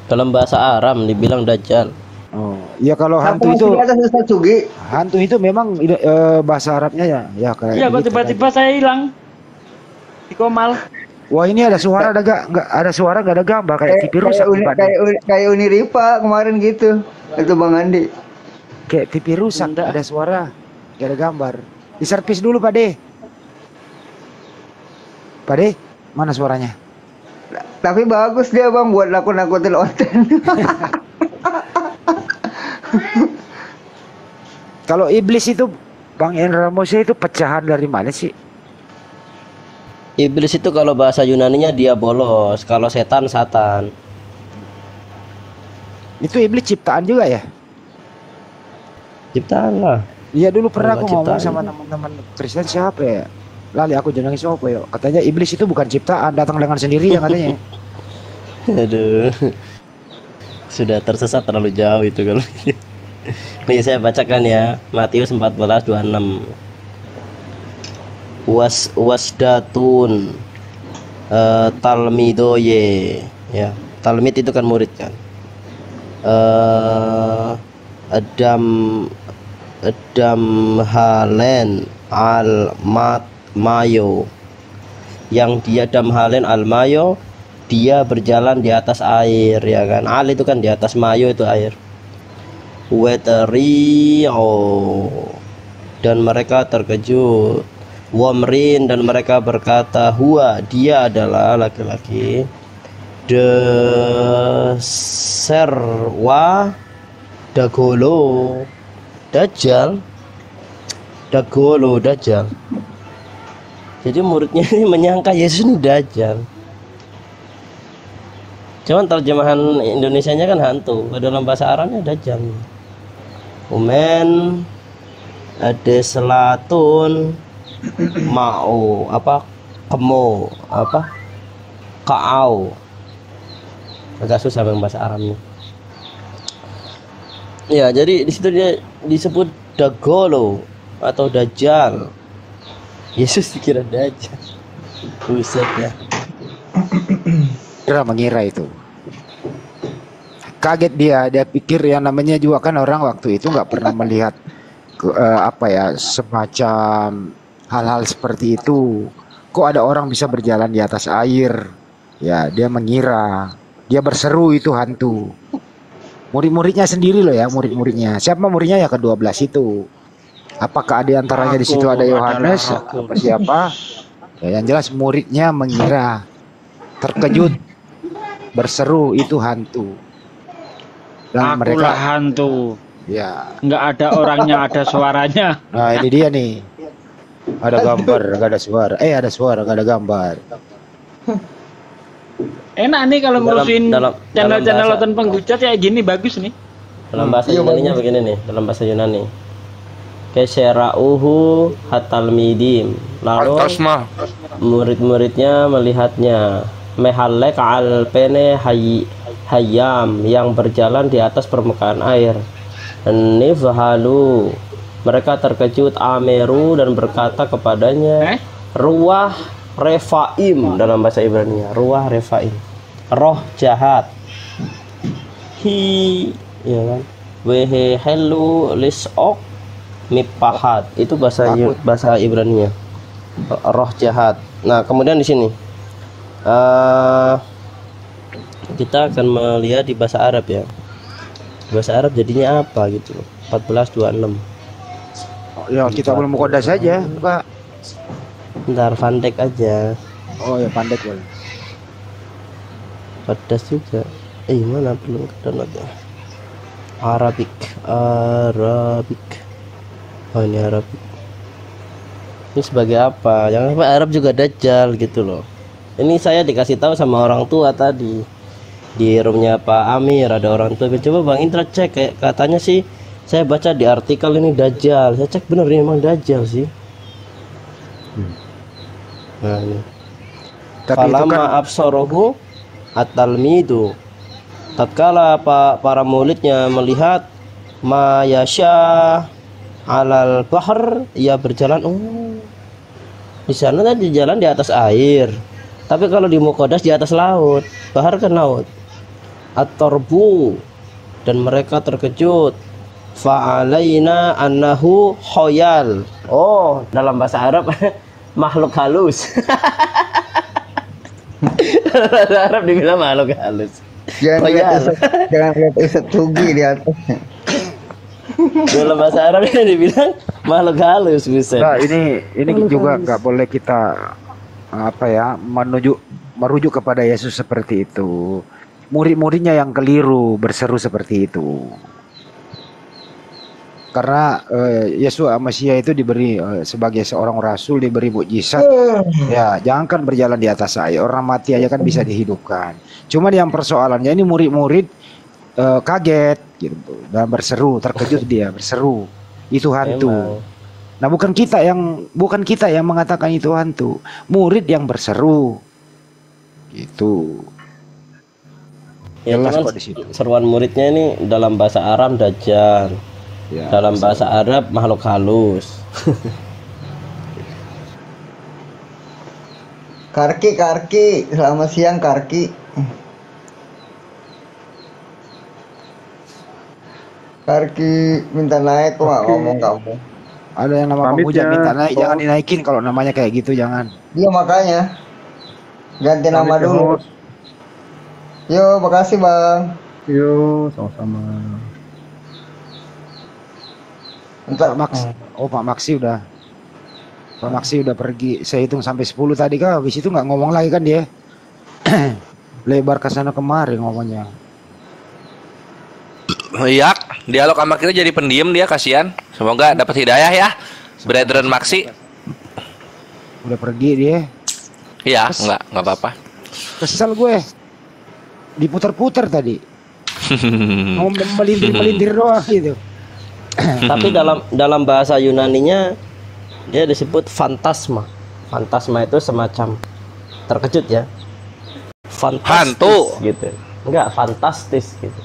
Dalam bahasa Aram dibilang Dajjal. Oh, ya kalau Siapa hantu masih itu, di atas Ustaz Sugi? hantu itu memang bahasa Arabnya ya kayak Iya, kok gitu tiba-tiba kan. saya hilang. Di Komal. Wah, ini ada suara, nggak ada suara, nggak ada gambar, kayak TV rusak nih, Pak. Kayak Uniripa kemarin gitu. Itu Bang Andi. Kayak TV rusak, Enggak. ada suara, nggak ada gambar. Diservis dulu, Pak De. Pak De, mana suaranya? Tapi bagus dia Bang buat nakut-nakutin onten. Kalau iblis itu, Bang Endra Mose itu pecahan dari mana sih? Iblis itu kalau bahasa Yunaninya diabolos, kalau setan satan. Itu iblis ciptaan juga ya? Ciptaan lah. Iya, dulu pernah aku Bukan ngomong ciptaan. sama teman-teman Kristen siapa ya? Lali aku jenengi siapa ya? Katanya iblis itu bukan ciptaan, datang dengan sendiri ya katanya. Aduh. Sudah tersesat terlalu jauh itu kalau. Nih saya bacakan ya, Matius 14:26. Wasdatun talmidoye, ya. Talmid itu kan murid kan. Adam halen al mayo, yang dia damhalen al mayo, dia berjalan di atas air, ya kan. Al itu kan di atas, mayo itu air. Weterio, dan mereka terkejut. Wamrin, dan mereka berkata, huwa, dia adalah laki-laki. Serwa dagolo, Dajjal. Dagolo, Dajjal. Jadi muridnya ini menyangka Yesus ini Dajjal. Cuman terjemahan Indonesianya kan hantu, dalam bahasa Arabnya Dajjal. Umen ada selatun mau apa kemo apa kaau, agak susah bang bahasa Arabnya. Ya, jadi di situ dia disebut Dagolo atau Dajjal. Yesus dikira Dajjal. Buset ya. Kira mengira itu. Kaget dia pikir yang namanya juga kan orang waktu itu nggak pernah melihat apa ya, semacam hal-hal seperti itu. Kok ada orang bisa berjalan di atas air? Ya, dia mengira, dia berseru itu hantu. Murid-muridnya sendiri loh ya, murid-muridnya. Siapa muridnya ya, ke-12 itu? Apakah ada antaranya di situ ada Yohanes apa siapa? Ya, yang jelas muridnya mengira, terkejut, berseru itu hantu. Dan Akulah mereka hantu. ya. Nggak ada orangnya, ada suaranya. Nah, ini dia nih. Ada gambar, nggak ada suara. Ada suara, nggak ada gambar. Enak nih kalau ngurusin dalam channel-channel bahasa- nonton penghujat kayak gini, bagus nih. Dalam bahasa Yunaninya begini nih, dalam bahasa Yunani. Kesyara'uhu hatal midim. Lalu Atas mah. murid-muridnya melihatnya. Mehalek al pene hayam, yang berjalan di atas permukaan air. Nifhalu, mereka terkejut. Ameru, dan berkata kepadanya, ruah refaim, dalam bahasa Ibrani, ruah refaim, roh jahat. Ya kan. Wehe helu lisok mipahat, itu bahasa Ibrani, roh jahat. Nah, kemudian di sini kita akan melihat di bahasa Arab ya. Bahasa Arab jadinya apa gitu. 14:26. Ya, kita belum koda saja, Pak. Bentar, Vandek aja. Oh ya, Pandek boleh. Pedas juga. Mana belum ke downloadnya? Arabic. Oh, ini Arabic. Ini sebagai apa? Jangan sampai Arab juga dajjal gitu loh. Ini saya dikasih tahu sama orang tua tadi. Di roomnya Pak Amir ada orang tua. Coba Bang Indra cek, kayak katanya sih, saya baca di artikel ini dajjal. Saya cek bener ini emang dajjal sih. Nah ini. Tapi itu Falama kan absorohu at-talmidu. Tatkala para muridnya melihat ma yasha alal bahr, ia berjalan. Di sana tadi jalan di atas air. Tapi kalau di Muqaddas di atas laut. Bahar kan laut. At-tarbu, dan mereka terkejut. Fa'alaina annahu khoyal. Oh, dalam bahasa Arab makhluk halus. Bahasa Arab dibilang makhluk halus. Jangan lihat Ustaz Tugi di atasnya. Dalam bahasa Arab dibilang makhluk halus, bisa. nah, ini juga nggak boleh kita merujuk kepada Yesus seperti itu. Murid-muridnya yang keliru berseru seperti itu. Karena Yesus Mesias itu diberi sebagai seorang rasul, diberi mukjizat. Ya, jangankan berjalan di atas air, orang mati aja kan bisa dihidupkan. Cuman yang persoalannya ini murid-murid kaget gitu dan berseru, terkejut dia berseru, itu hantu. Emang. Nah, bukan kita yang mengatakan itu hantu, murid yang berseru. Gitu. Ya, Jelas cuman kok di situ. seruan muridnya ini dalam bahasa Arab dajjal. Ya, dalam bahasa Arab makhluk halus. Karki, selamat siang Karki. Karki minta naik kok nggak ngomong kamu. Ada yang nama Pamit pemuja ya. minta naik, jangan dinaikin kalau namanya kayak gitu, jangan. Iya makanya ganti nama Pamit ya, dulu. host. Yo, makasih Bang. Yuk, sama-sama. Pak Max, Pak Maxi udah. Pak Maxi udah pergi. Saya hitung sampai 10 tadi kah, habis itu nggak ngomong lagi kan dia. Lebar ke sana kemari ngomongnya. Iya, dialog sama kita jadi pendiam dia, kasihan. Semoga dapat hidayah ya, Brethren Maxi. Udah pergi dia. Iya, nggak apa-apa. Kesel gue. Diputar-putar tadi. Ngomong melintir doang gitu. Tapi dalam bahasa Yunaninya dia disebut fantasma. Fantasma itu semacam terkejut ya. Hantu gitu. Enggak, fantastis gitu.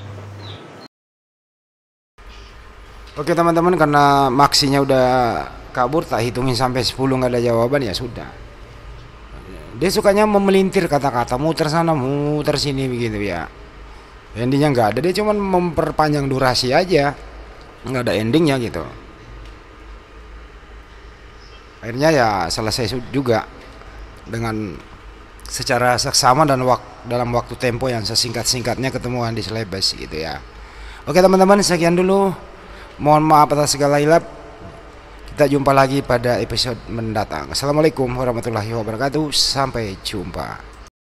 Oke teman-teman, karena maksinya udah kabur, tak hitungin sampai 10 nggak ada jawaban, ya sudah. Dia sukanya memelintir kata-kata, muter sana muter sini begitu ya. Endingnya nggak ada, dia cuma memperpanjang durasi aja, nggak ada endingnya gitu. Akhirnya ya selesai juga dengan secara seksama dan dalam waktu tempo yang sesingkat-singkatnya ketemuan di Celebes gitu ya. Oke teman-teman, sekian dulu. Mohon maaf atas segala hilap. Kita jumpa lagi pada episode mendatang. Assalamualaikum warahmatullahi wabarakatuh. Sampai jumpa.